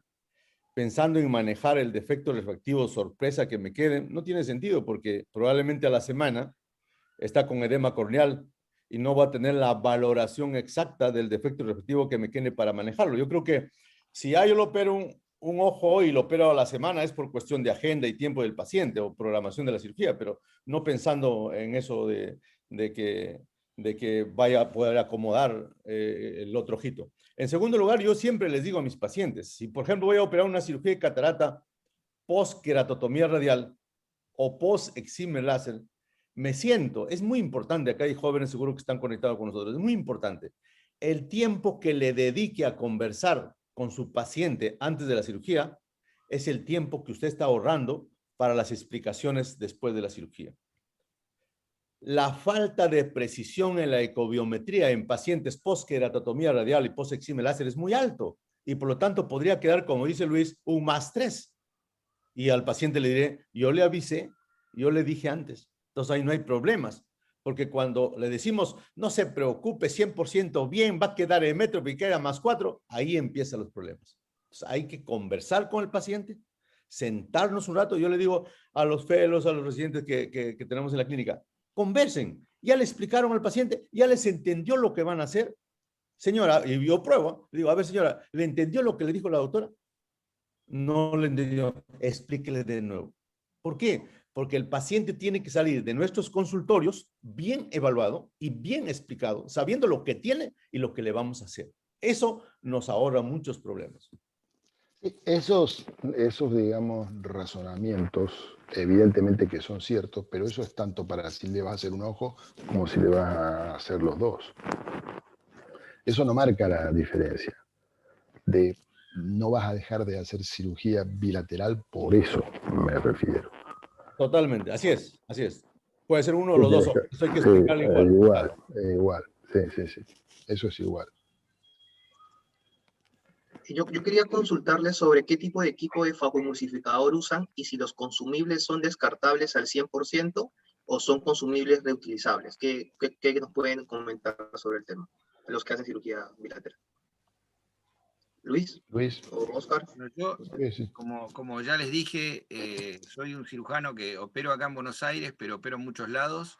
pensando en manejar el defecto refractivo sorpresa que me quede, no tiene sentido porque probablemente a la semana está con edema corneal y no va a tener la valoración exacta del defecto refractivo que me quede para manejarlo. Yo creo que si yo lo opero un ojo hoy y lo opero a la semana es por cuestión de agenda y tiempo del paciente o programación de la cirugía, pero no pensando en eso de que vaya a poder acomodar el otro ojito. En segundo lugar, yo siempre les digo a mis pacientes, si por ejemplo voy a operar una cirugía de catarata post-queratotomía radial o post-excimer láser, me siento, es muy importante, acá hay jóvenes seguro que están conectados con nosotros, es muy importante, el tiempo que le dedique a conversar con su paciente antes de la cirugía es el tiempo que usted está ahorrando para las explicaciones después de la cirugía. La falta de precisión en la ecobiometría en pacientes post-queratotomía radial y post-excimer láser es muy alto y por lo tanto podría quedar, como dice Luis, un +3. Y al paciente le diré, yo le avisé, yo le dije antes. Entonces ahí no hay problemas. Porque cuando le decimos, no se preocupe, 100% bien, va a quedar hemétrope y queda +4, ahí empiezan los problemas. Entonces hay que conversar con el paciente, sentarnos un rato. Yo le digo a los fellows, a los residentes que tenemos en la clínica, conversen. Ya le explicaron al paciente, ya les entendió lo que van a hacer. Señora, y yo pruebo, le digo, a ver señora, ¿le entendió lo que le dijo la doctora? No le entendió, explíquele de nuevo. ¿Por qué? Porque el paciente tiene que salir de nuestros consultorios bien evaluado y bien explicado, sabiendo lo que tiene y lo que le vamos a hacer. Eso nos ahorra muchos problemas. Esos, digamos, razonamientos, evidentemente que son ciertos, pero eso es tanto para si le vas a hacer un ojo como si le vas a hacer los dos. Eso no marca la diferencia. no vas a dejar de hacer cirugía bilateral por eso, me refiero. Totalmente, así es, así es. Puede ser uno de los dos ojos, eso hay que Sí, explicarle igual. igual, igual, sí, eso es igual. Yo quería consultarles sobre qué tipo de equipo de facoemulsificador usan y si los consumibles son descartables al 100% o son consumibles reutilizables. ¿Qué nos pueden comentar sobre el tema? Los que hacen cirugía bilateral. Luis Luis, o Oscar. Bueno, yo, sí. como ya les dije, soy un cirujano que opero acá en Buenos Aires, pero opero en muchos lados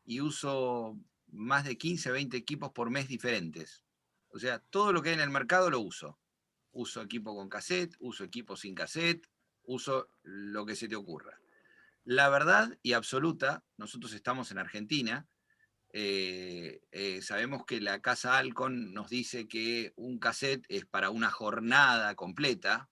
y uso más de 15, 20 equipos por mes diferentes. O sea, todo lo que hay en el mercado lo uso. Uso equipo con cassette, uso equipo sin cassette, uso lo que se te ocurra. La verdad y absoluta, nosotros estamos en Argentina, sabemos que la casa Alcon nos dice que un cassette es para una jornada completa.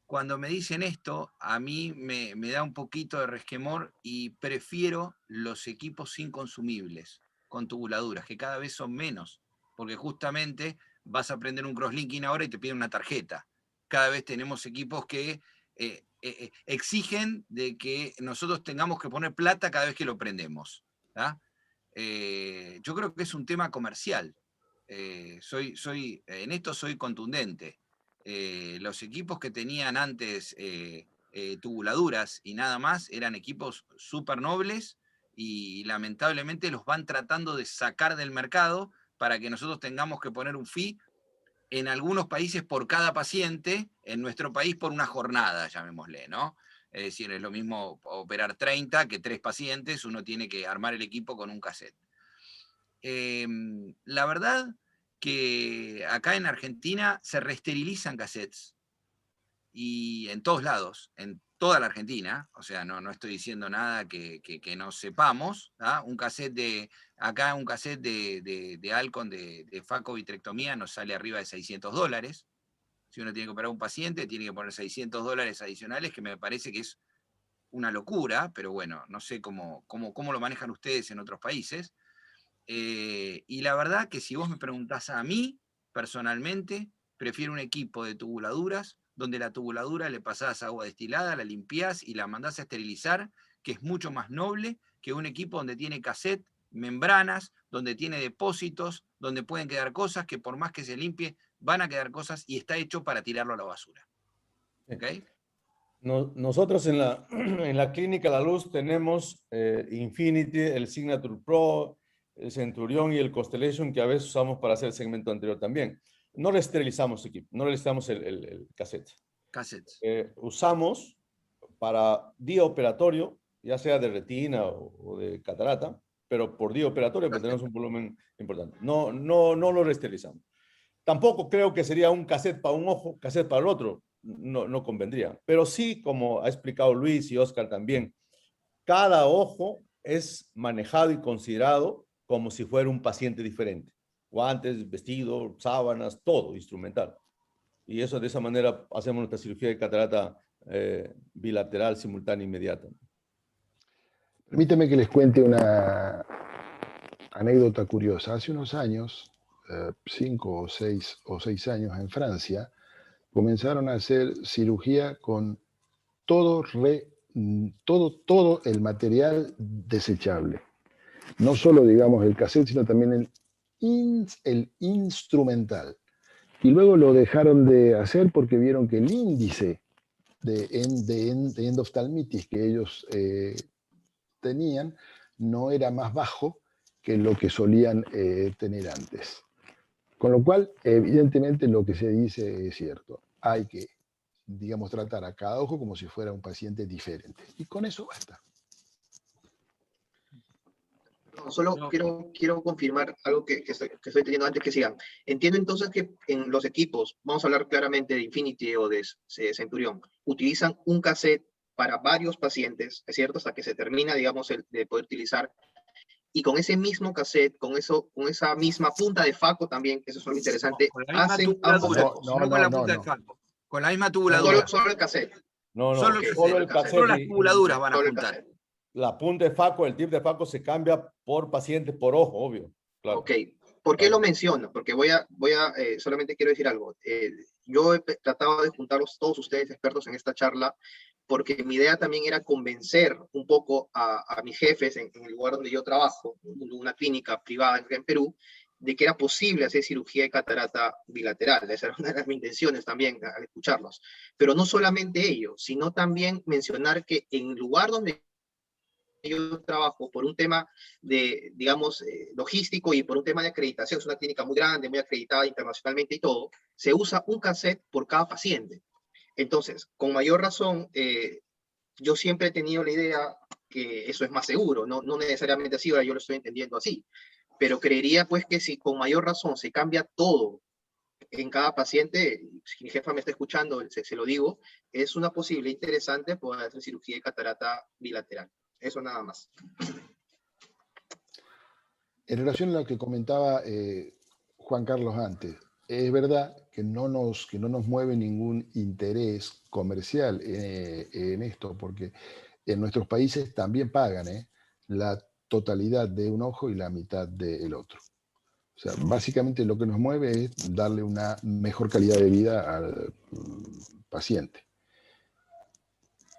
Cuando me dicen esto, a mí me da un poquito de resquemor y prefiero los equipos sin consumibles, con tubuladuras, que cada vez son menos, porque justamente vas a aprender un crosslinking ahora y te piden una tarjeta. Cada vez tenemos equipos que exigen de que nosotros tengamos que poner plata cada vez que lo prendemos. Yo creo que es un tema comercial. En esto soy contundente. Los equipos que tenían antes tubuladuras y nada más eran equipos súper nobles y lamentablemente los van tratando de sacar del mercado para que nosotros tengamos que poner un fee en algunos países por cada paciente, en nuestro país por una jornada, llamémosle, ¿no? Es decir, es lo mismo operar 30 que 3 pacientes, uno tiene que armar el equipo con un cassette. La verdad que acá en Argentina se reesterilizan cassettes y en todos lados, en toda la Argentina, o sea, no estoy diciendo nada que no sepamos, un cassette acá un cassette de Alcon de facovitrectomía nos sale arriba de $600. Si uno tiene que operar a un paciente, tiene que poner $600 adicionales, que me parece que es una locura, pero bueno, no sé cómo lo manejan ustedes en otros países. Y la verdad que si vos me preguntás a mí, personalmente, prefiero un equipo de tubuladuras, donde la tubuladura le pasás agua destilada, la limpiás y la mandás a esterilizar, que es mucho más noble que un equipo donde tiene cassette, membranas, donde tiene depósitos, donde pueden quedar cosas que por más que se limpie, van a quedar cosas y está hecho para tirarlo a la basura. ¿Okay? Nosotros en la clínica La Luz tenemos Infinity, el Signature Pro, el Centurión y el Constellation, que a veces usamos para hacer el segmento anterior también. No le esterilizamos equipo, no le esterilizamos el cassette. Cassettes. Usamos para día operatorio, ya sea de retina o de catarata, pero por día operatorio pues tenemos un volumen importante. No lo esterilizamos. Tampoco creo que sería un cassette para un ojo, cassette para el otro. No convendría. Pero sí, como ha explicado Luis y Oscar también, cada ojo es manejado y considerado como si fuera un paciente diferente. Guantes, vestido, sábanas, todo instrumental. Y eso de esa manera hacemos nuestra cirugía de catarata bilateral, simultánea, inmediata. Permíteme que les cuente una anécdota curiosa. Hace unos años, 5 o 6 años en Francia, comenzaron a hacer cirugía con todo el material desechable. No solo, digamos, el cassette, sino también el instrumental. Y luego lo dejaron de hacer porque vieron que el índice de endoftalmitis que ellos tenían no era más bajo que lo que solían tener antes. Con lo cual, evidentemente, lo que se dice es cierto. Hay que, digamos, tratar a cada ojo como si fuera un paciente diferente. Y con eso basta. No, solo quiero confirmar algo que estoy teniendo antes que sigan. Entiendo entonces que en los equipos, vamos a hablar claramente de Infinity o de Centurión, utilizan un cassette para varios pacientes, ¿es cierto? Hasta que se termina, digamos, de poder utilizar. Y con ese mismo cassette, con esa misma punta de faco también, que eso es algo interesante, con la misma hacen ambos tubuladura, ojos. no con la punta de faco. Con la misma tubuladura. Solo el cassette. Solo el cassette. Solo las tubuladuras van a juntar. La punta de faco, el tip de faco se cambia por paciente, por ojo, obvio. Claro. Ok, ¿Por qué Claro. lo menciono? Porque solamente quiero decir algo. Yo he tratado de juntarlos todos ustedes expertos en esta charla, porque mi idea también era convencer un poco a mis jefes en el lugar donde yo trabajo, una clínica privada en Perú, de que era posible hacer cirugía de catarata bilateral. Esa era una de mis intenciones también al escucharlos. Pero no solamente ello, sino también mencionar que en el lugar donde yo trabajo, por un tema de, digamos, logístico y por un tema de acreditación, es una clínica muy grande, muy acreditada internacionalmente y todo, se usa un cassette por cada paciente. Entonces, con mayor razón, yo siempre he tenido la idea que eso es más seguro, no necesariamente así, ahora yo lo estoy entendiendo así, pero creería pues que si con mayor razón se cambia todo en cada paciente, si mi jefa me está escuchando, se lo digo, es una posibilidad interesante poder hacer cirugía de catarata bilateral. Eso nada más. En relación a lo que comentaba Juan Carlos antes, es verdad que no nos mueve ningún interés comercial en esto, porque en nuestros países también pagan la totalidad de un ojo y la mitad del otro. O sea, básicamente lo que nos mueve es darle una mejor calidad de vida al paciente.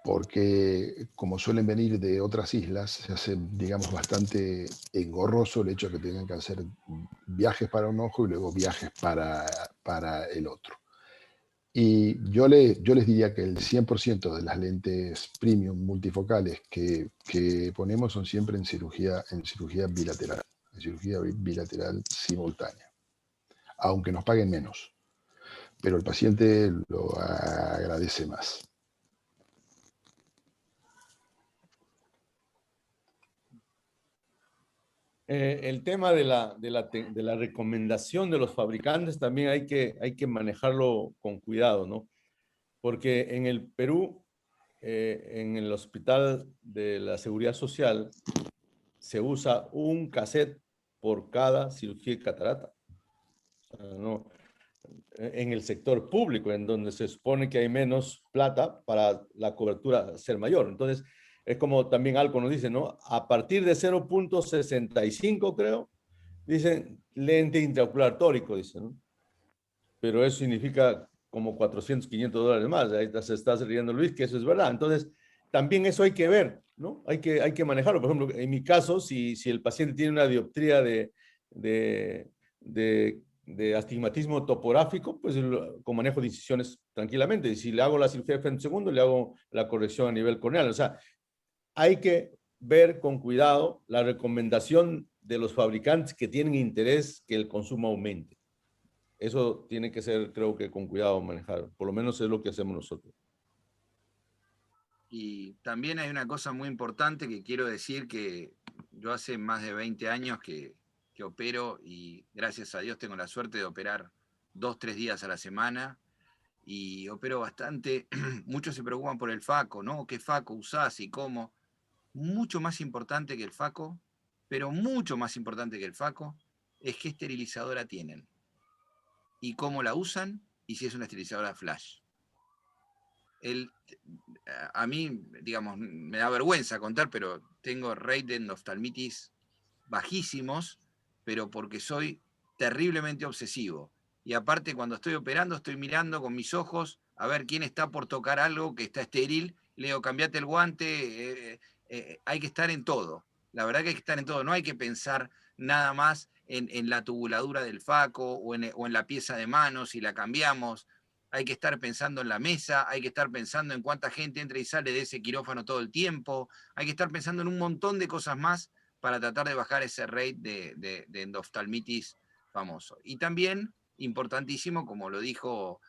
Porque como suelen venir de otras islas, se hace, digamos, bastante engorroso el hecho de que tengan que hacer viajes para un ojo y luego viajes para el otro. Y yo les diría que el 100% de las lentes premium multifocales que ponemos son siempre en cirugía bilateral simultánea, aunque nos paguen menos, pero el paciente lo agradece más. El tema de la recomendación de los fabricantes también hay que manejarlo con cuidado, ¿no? Porque en el Perú, en el Hospital de la Seguridad Social, se usa un cassette por cada cirugía de catarata. O sea, no, en el sector público, en donde se supone que hay menos plata para la cobertura ser mayor. Entonces, es como también Alco nos dice, ¿no? A partir de 0.65, creo, dicen lente intraocular tórico, dicen, ¿no? Pero eso significa como 400, 500 dólares más. Ahí se está riendo Luis, que eso es verdad. Entonces, también eso hay que ver, ¿no? Hay que manejarlo. Por ejemplo, en mi caso, si el paciente tiene una dioptría de astigmatismo topográfico, pues con manejo de incisiones tranquilamente. Y si le hago la cirugía de frente segundo, le hago la corrección a nivel corneal. O sea, hay que ver con cuidado la recomendación de los fabricantes que tienen interés que el consumo aumente. Eso tiene que ser, creo que con cuidado manejar. Por lo menos es lo que hacemos nosotros. Y también hay una cosa muy importante que quiero decir, que yo hace más de 20 años que opero, y gracias a Dios tengo la suerte de operar 2, 3 días a la semana, y opero bastante. Muchos se preocupan por el FACO, ¿no? ¿Qué FACO usás y cómo? Mucho más importante que el FACO, pero mucho más importante que el FACO, es qué esterilizadora tienen y cómo la usan, y si es una esterilizadora flash. A mí, digamos, me da vergüenza contar, pero tengo rate de endoftalmitis bajísimos, pero porque soy terriblemente obsesivo. Y aparte, cuando estoy operando, estoy mirando con mis ojos a ver quién está por tocar algo que está estéril. Le digo, cambiate el guante, hay que estar en todo. La verdad que hay que estar en todo. No hay que pensar nada más en la tubuladura del FACO o en la pieza de mano, si la cambiamos. Hay que estar pensando en la mesa, hay que estar pensando en cuánta gente entra y sale de ese quirófano todo el tiempo, hay que estar pensando en un montón de cosas más para tratar de bajar ese rate de endoftalmitis famoso. Y también, importantísimo, como lo dijo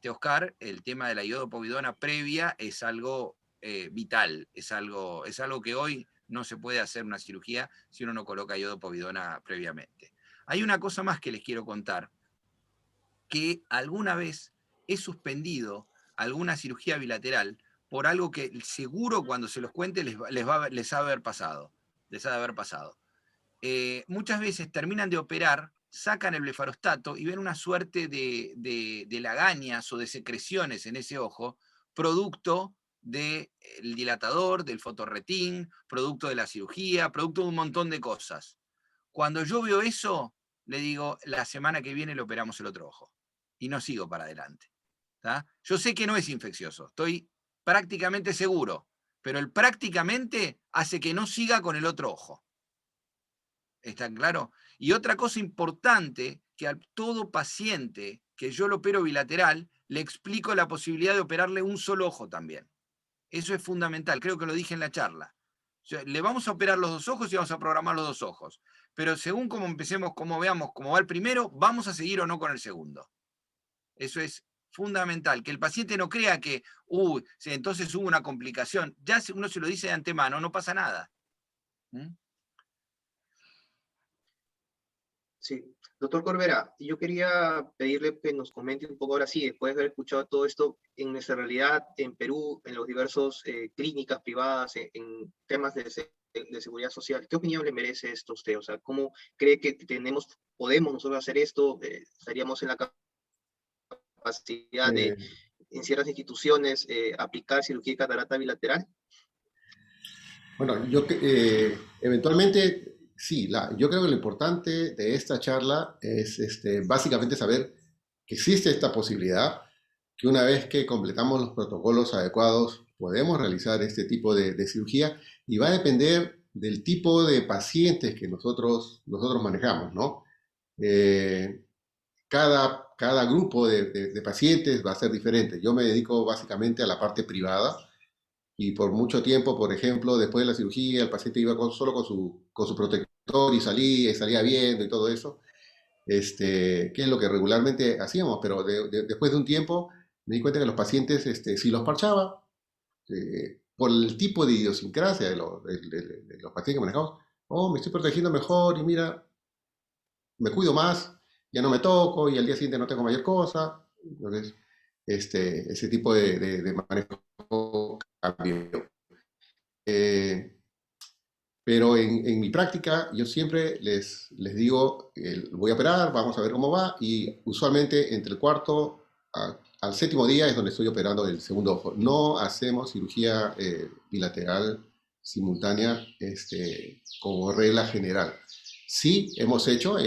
Oscar, el tema de la iodopovidona previa es algo vital, es algo que hoy no se puede hacer una cirugía si uno no coloca iodopovidona previamente. Hay una cosa más que les quiero contar, que alguna vez he suspendido alguna cirugía bilateral por algo que seguro cuando se los cuente les ha de haber pasado. Muchas veces terminan de operar, sacan el blefarostato y ven una suerte de lagañas o de secreciones en ese ojo, producto del dilatador, del fotorretín, producto de la cirugía, producto de un montón de cosas. Cuando yo veo eso, le digo, la semana que viene le operamos el otro ojo. Y no sigo para adelante. ¿Tá? Yo sé que no es infeccioso, estoy prácticamente seguro, pero el prácticamente hace que no siga con el otro ojo. ¿Está claro? Y otra cosa importante, que a todo paciente que yo lo opero bilateral, le explico la posibilidad de operarle un solo ojo también. Eso es fundamental, creo que lo dije en la charla. O sea, le vamos a operar los dos ojos y vamos a programar los dos ojos. Pero según cómo empecemos, cómo veamos cómo va el primero, vamos a seguir o no con el segundo. Eso es fundamental, que el paciente no crea que, entonces hubo una complicación. Ya si uno se lo dice de antemano, no pasa nada. ¿Mm? Sí. Doctor Corbera, yo quería pedirle que nos comente un poco ahora sí, después de haber escuchado todo esto, en nuestra realidad en Perú, en los diversos clínicas privadas, en temas de seguridad social, ¿qué opinión le merece esto a usted? O sea, ¿cómo cree que podemos nosotros hacer esto? ¿Estaríamos en la capacidad de, Eh, en ciertas instituciones, aplicar cirugía de catarata bilateral? bueno, eventualmente, sí, yo creo que lo importante de esta charla es básicamente saber que existe esta posibilidad, que una vez que completamos los protocolos adecuados, podemos realizar este tipo de cirugía y va a depender del tipo de pacientes que nosotros manejamos, ¿no? Eh, cada grupo de pacientes va a ser diferente. Yo me dedico básicamente a la parte privada y por mucho tiempo, por ejemplo, después de la cirugía, el paciente iba solo con su protector y salía viendo y todo eso, que es lo que regularmente hacíamos, pero después de un tiempo me di cuenta que los pacientes, si los parchaba, por el tipo de idiosincrasia de los pacientes que manejamos, me estoy protegiendo mejor y mira, me cuido más, ya no me toco y al día siguiente no tengo mayor cosa. Entonces, ese tipo de manejo cambió. Pero en mi práctica yo siempre les digo, voy a operar, vamos a ver cómo va, y usualmente entre el cuarto al séptimo día es donde estoy operando el segundo ojo. No hacemos cirugía bilateral simultánea como regla general. Sí hemos hecho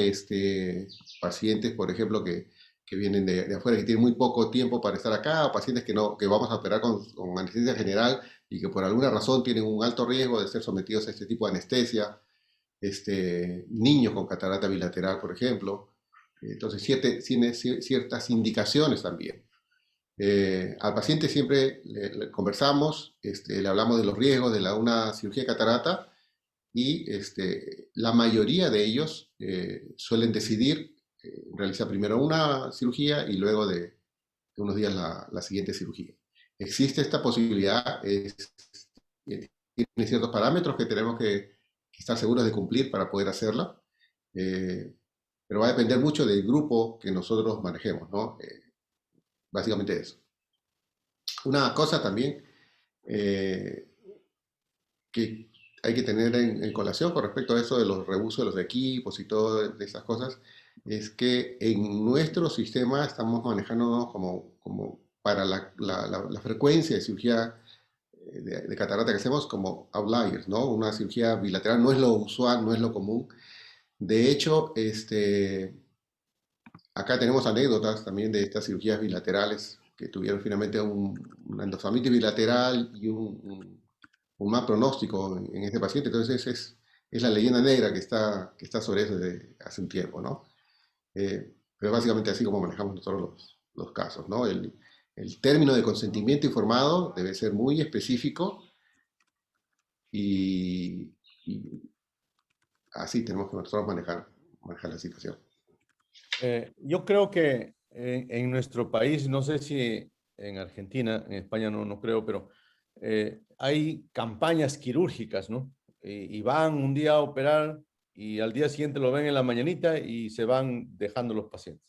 pacientes, por ejemplo, que vienen de afuera, que tienen muy poco tiempo para estar acá, o pacientes que vamos a operar con anestesia general, y que por alguna razón tienen un alto riesgo de ser sometidos a este tipo de anestesia, niños con catarata bilateral, por ejemplo. Entonces, tiene ciertas indicaciones también. Al paciente siempre le conversamos, le hablamos de los riesgos de una cirugía de catarata y la mayoría de ellos suelen decidir realizar primero una cirugía y luego de unos días la siguiente cirugía. Existe esta posibilidad, tiene ciertos parámetros que tenemos que estar seguros de cumplir para poder hacerla, pero va a depender mucho del grupo que nosotros manejemos, ¿no? Básicamente eso. Una cosa también que hay que tener en colación con respecto a eso de los reusos de los equipos y todas esas cosas, es que en nuestro sistema estamos manejándonos como para la frecuencia de cirugía de catarata que hacemos como outliers, ¿no? Una cirugía bilateral no es lo usual, no es lo común. De hecho, acá tenemos anécdotas también de estas cirugías bilaterales que tuvieron finalmente una endosarmitis bilateral y un mal pronóstico en este paciente. Entonces es la leyenda negra que está sobre eso desde hace un tiempo, ¿no? Pero básicamente así como manejamos nosotros los casos, ¿no? El término de consentimiento informado debe ser muy específico y así tenemos que nosotros manejar la situación. Yo creo que en nuestro país, no sé si en Argentina, en España no creo, pero hay campañas quirúrgicas, ¿no? Y van un día a operar y al día siguiente lo ven en la mañanita y se van dejando los pacientes.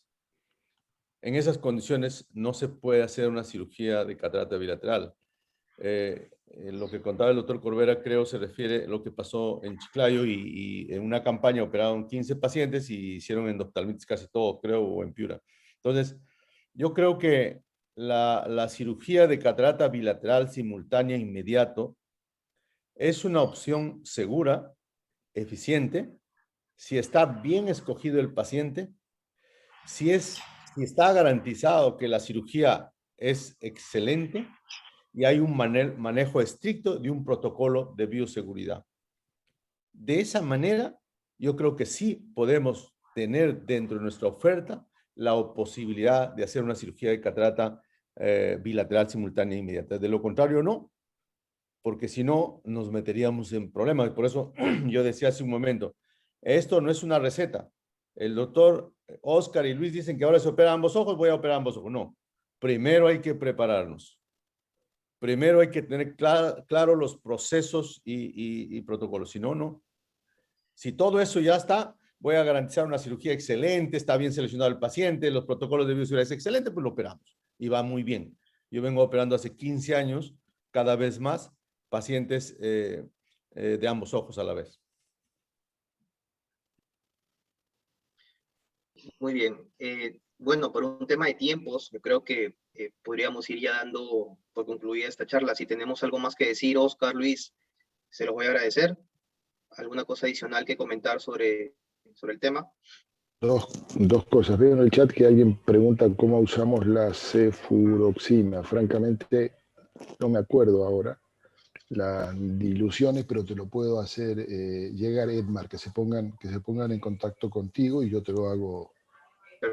En esas condiciones no se puede hacer una cirugía de catarata bilateral. Lo que contaba el doctor Corbera creo se refiere a lo que pasó en Chiclayo y en una campaña operaron 15 pacientes y hicieron endoftalmitis casi todo, creo, o en Piura. Entonces, yo creo que la cirugía de catarata bilateral simultánea inmediato es una opción segura, eficiente si está bien escogido el paciente, si está garantizado que la cirugía es excelente y hay un manejo estricto de un protocolo de bioseguridad. De esa manera, yo creo que sí podemos tener dentro de nuestra oferta la posibilidad de hacer una cirugía de catarata bilateral simultánea e inmediata. De lo contrario, no, porque si no, nos meteríamos en problemas. Por eso yo decía hace un momento, esto no es una receta. El doctor Oscar y Luis dicen que ahora se opera ambos ojos, voy a operar ambos ojos. No, primero hay que prepararnos. Primero hay que tener claro los procesos y protocolos. Si no, no. Si todo eso ya está, voy a garantizar una cirugía excelente, está bien seleccionado el paciente, los protocolos de bioseguridad es excelente, pues lo operamos. Y va muy bien. Yo vengo operando hace 15 años, cada vez más, pacientes de ambos ojos a la vez. Muy bien. Bueno, por un tema de tiempos, yo creo que podríamos ir ya dando por concluida esta charla. Si tenemos algo más que decir, Oscar, Luis, se los voy a agradecer. ¿Alguna cosa adicional que comentar sobre el tema? Dos cosas. Veo en el chat que alguien pregunta cómo usamos la cefuroxima. Francamente, no me acuerdo ahora las diluciones, pero te lo puedo hacer llegar, Edmar, que se pongan en contacto contigo y yo te lo hago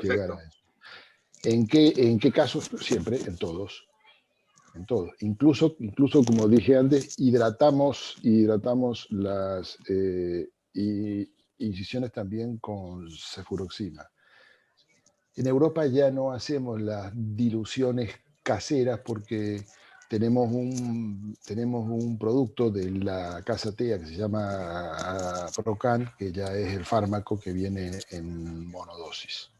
llegar Perfecto. a eso. ¿En qué casos? Siempre, en todos. En todos. Incluso, como dije antes, hidratamos las incisiones también con cefuroxima. En Europa ya no hacemos las diluciones caseras porque tenemos un producto de la Casa TEA que se llama Procan, que ya es el fármaco que viene en monodosis.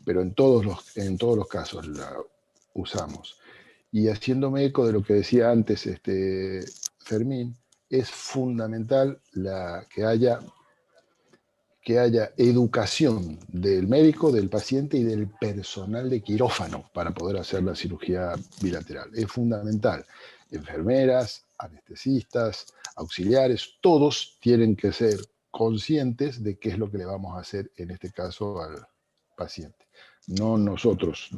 Pero en todos los casos la usamos. Y haciéndome eco de lo que decía antes Fermín, es fundamental que haya educación del médico, del paciente y del personal de quirófano para poder hacer la cirugía bilateral. Es fundamental. Enfermeras, anestesistas, auxiliares, todos tienen que ser conscientes de qué es lo que le vamos a hacer en este caso al paciente. No nosotros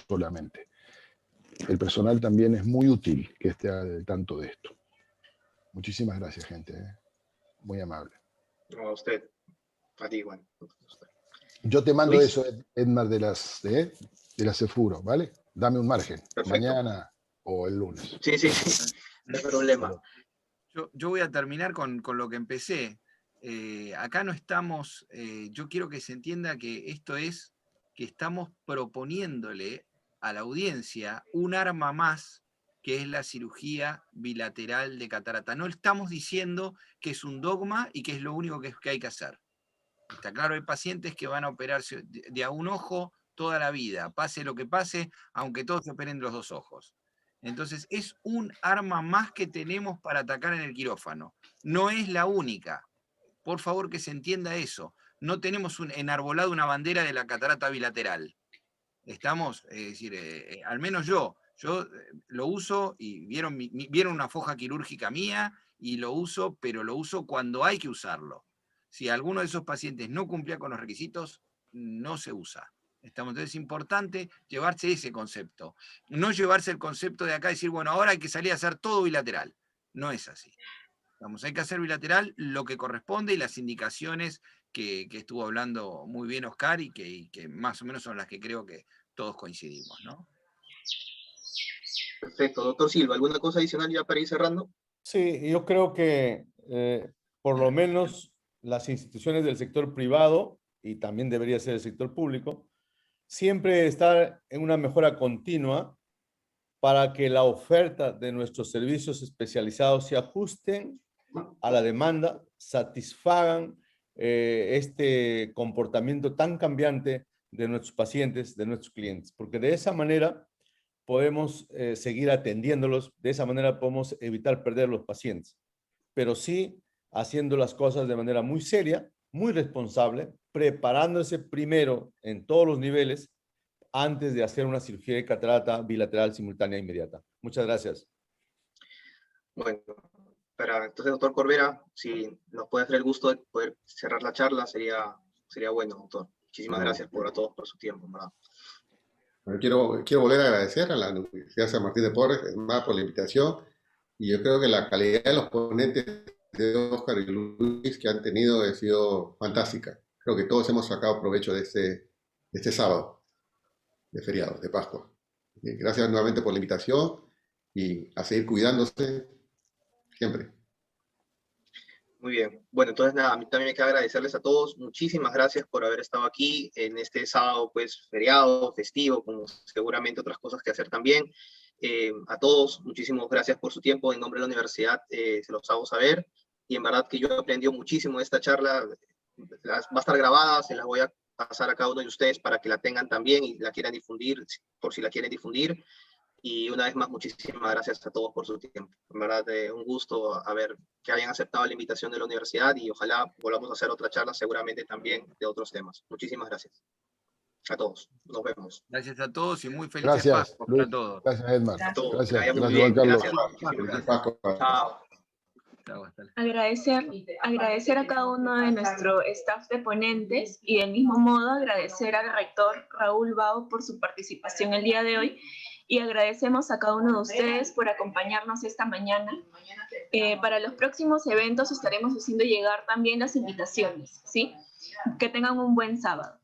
solamente. El personal también es muy útil que esté al tanto de esto. Muchísimas gracias, gente. Muy amable. No, a usted. A ti, Juan. Yo te mando Luis. eso, Edmar, de la Cefuro, ¿vale? Dame un margen. Perfecto. Mañana o el lunes. Sí. No hay problema. Yo voy a terminar con lo que empecé. Acá no estamos, yo quiero que se entienda que esto es que estamos proponiéndole a la audiencia un arma más, que es la cirugía bilateral de catarata. No estamos diciendo que es un dogma y que es lo único que hay que hacer. Está claro, hay pacientes que van a operarse de a un ojo toda la vida, pase lo que pase, aunque todos se operen de los dos ojos. Entonces, es un arma más que tenemos para atacar en el quirófano. No es la única. Por favor, que se entienda eso. No tenemos enarbolado una bandera de la catarata bilateral. Estamos, es decir, al menos yo lo uso y vieron una foja quirúrgica mía y lo uso, pero lo uso cuando hay que usarlo. Si alguno de esos pacientes no cumplía con los requisitos, no se usa. Entonces es importante llevarse ese concepto. No llevarse el concepto de acá y decir, bueno, ahora hay que salir a hacer todo bilateral. No es así. Hay que hacer bilateral lo que corresponde y las indicaciones que estuvo hablando muy bien Oscar y que más o menos son las que creo que todos coincidimos, ¿no? Perfecto. Doctor Silva, ¿alguna cosa adicional ya para ir cerrando? Sí, yo creo que por lo menos las instituciones del sector privado, y también debería ser el sector público, siempre estar en una mejora continua para que la oferta de nuestros servicios especializados se ajusten a la demanda, satisfagan este comportamiento tan cambiante de nuestros pacientes, de nuestros clientes, porque de esa manera podemos seguir atendiéndolos, de esa manera podemos evitar perder los pacientes, pero sí haciendo las cosas de manera muy seria, muy responsable, preparándose primero en todos los niveles antes de hacer una cirugía de catarata bilateral simultánea inmediata. Muchas gracias. Bueno, Entonces, doctor Corbera, si nos puede hacer el gusto de poder cerrar la charla, sería bueno, doctor. Muchísimas gracias a todos por su tiempo, ¿verdad? Bueno, quiero volver a agradecer a la Universidad San Martín de Porres, más por la invitación, y yo creo que la calidad de los ponentes de Óscar y Luis que han tenido ha sido fantástica. Creo que todos hemos sacado provecho de este sábado, de feriado, de Pascua. Gracias nuevamente por la invitación y a seguir cuidándose siempre. Muy bien. Bueno, entonces nada, a mí también me queda agradecerles a todos. Muchísimas gracias por haber estado aquí en este sábado, pues, feriado, festivo, como seguramente otras cosas que hacer también. A todos, muchísimas gracias por su tiempo. En nombre de la universidad, se los hago saber. Y en verdad que yo he aprendido muchísimo de esta charla. Va a estar grabada, se las voy a pasar a cada uno de ustedes para que la tengan también y la quieran difundir, por si la quieren difundir. Y una vez más, muchísimas gracias a todos por su tiempo. En verdad, un gusto que hayan aceptado la invitación de la universidad y ojalá volvamos a hacer otra charla seguramente también de otros temas. Muchísimas gracias a todos. Nos vemos. Gracias a todos y muy felices Gracias, Pascuas Luis. para todos. Gracias, Edmar. A todos. Gracias, Que vaya muy gracias, bien. Juan Carlos. Gracias. Muchísimas Feliz gracias. Pascua. Chao. Chao, hasta luego. Agradecer a cada uno de nuestro staff de ponentes y del mismo modo agradecer al rector Raúl Bao por su participación el día de hoy y agradecemos a cada uno de ustedes por acompañarnos esta mañana. Para los próximos eventos estaremos haciendo llegar también las invitaciones, ¿sí? Que tengan un buen sábado.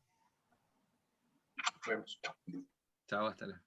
Nos vemos. Chao, hasta luego.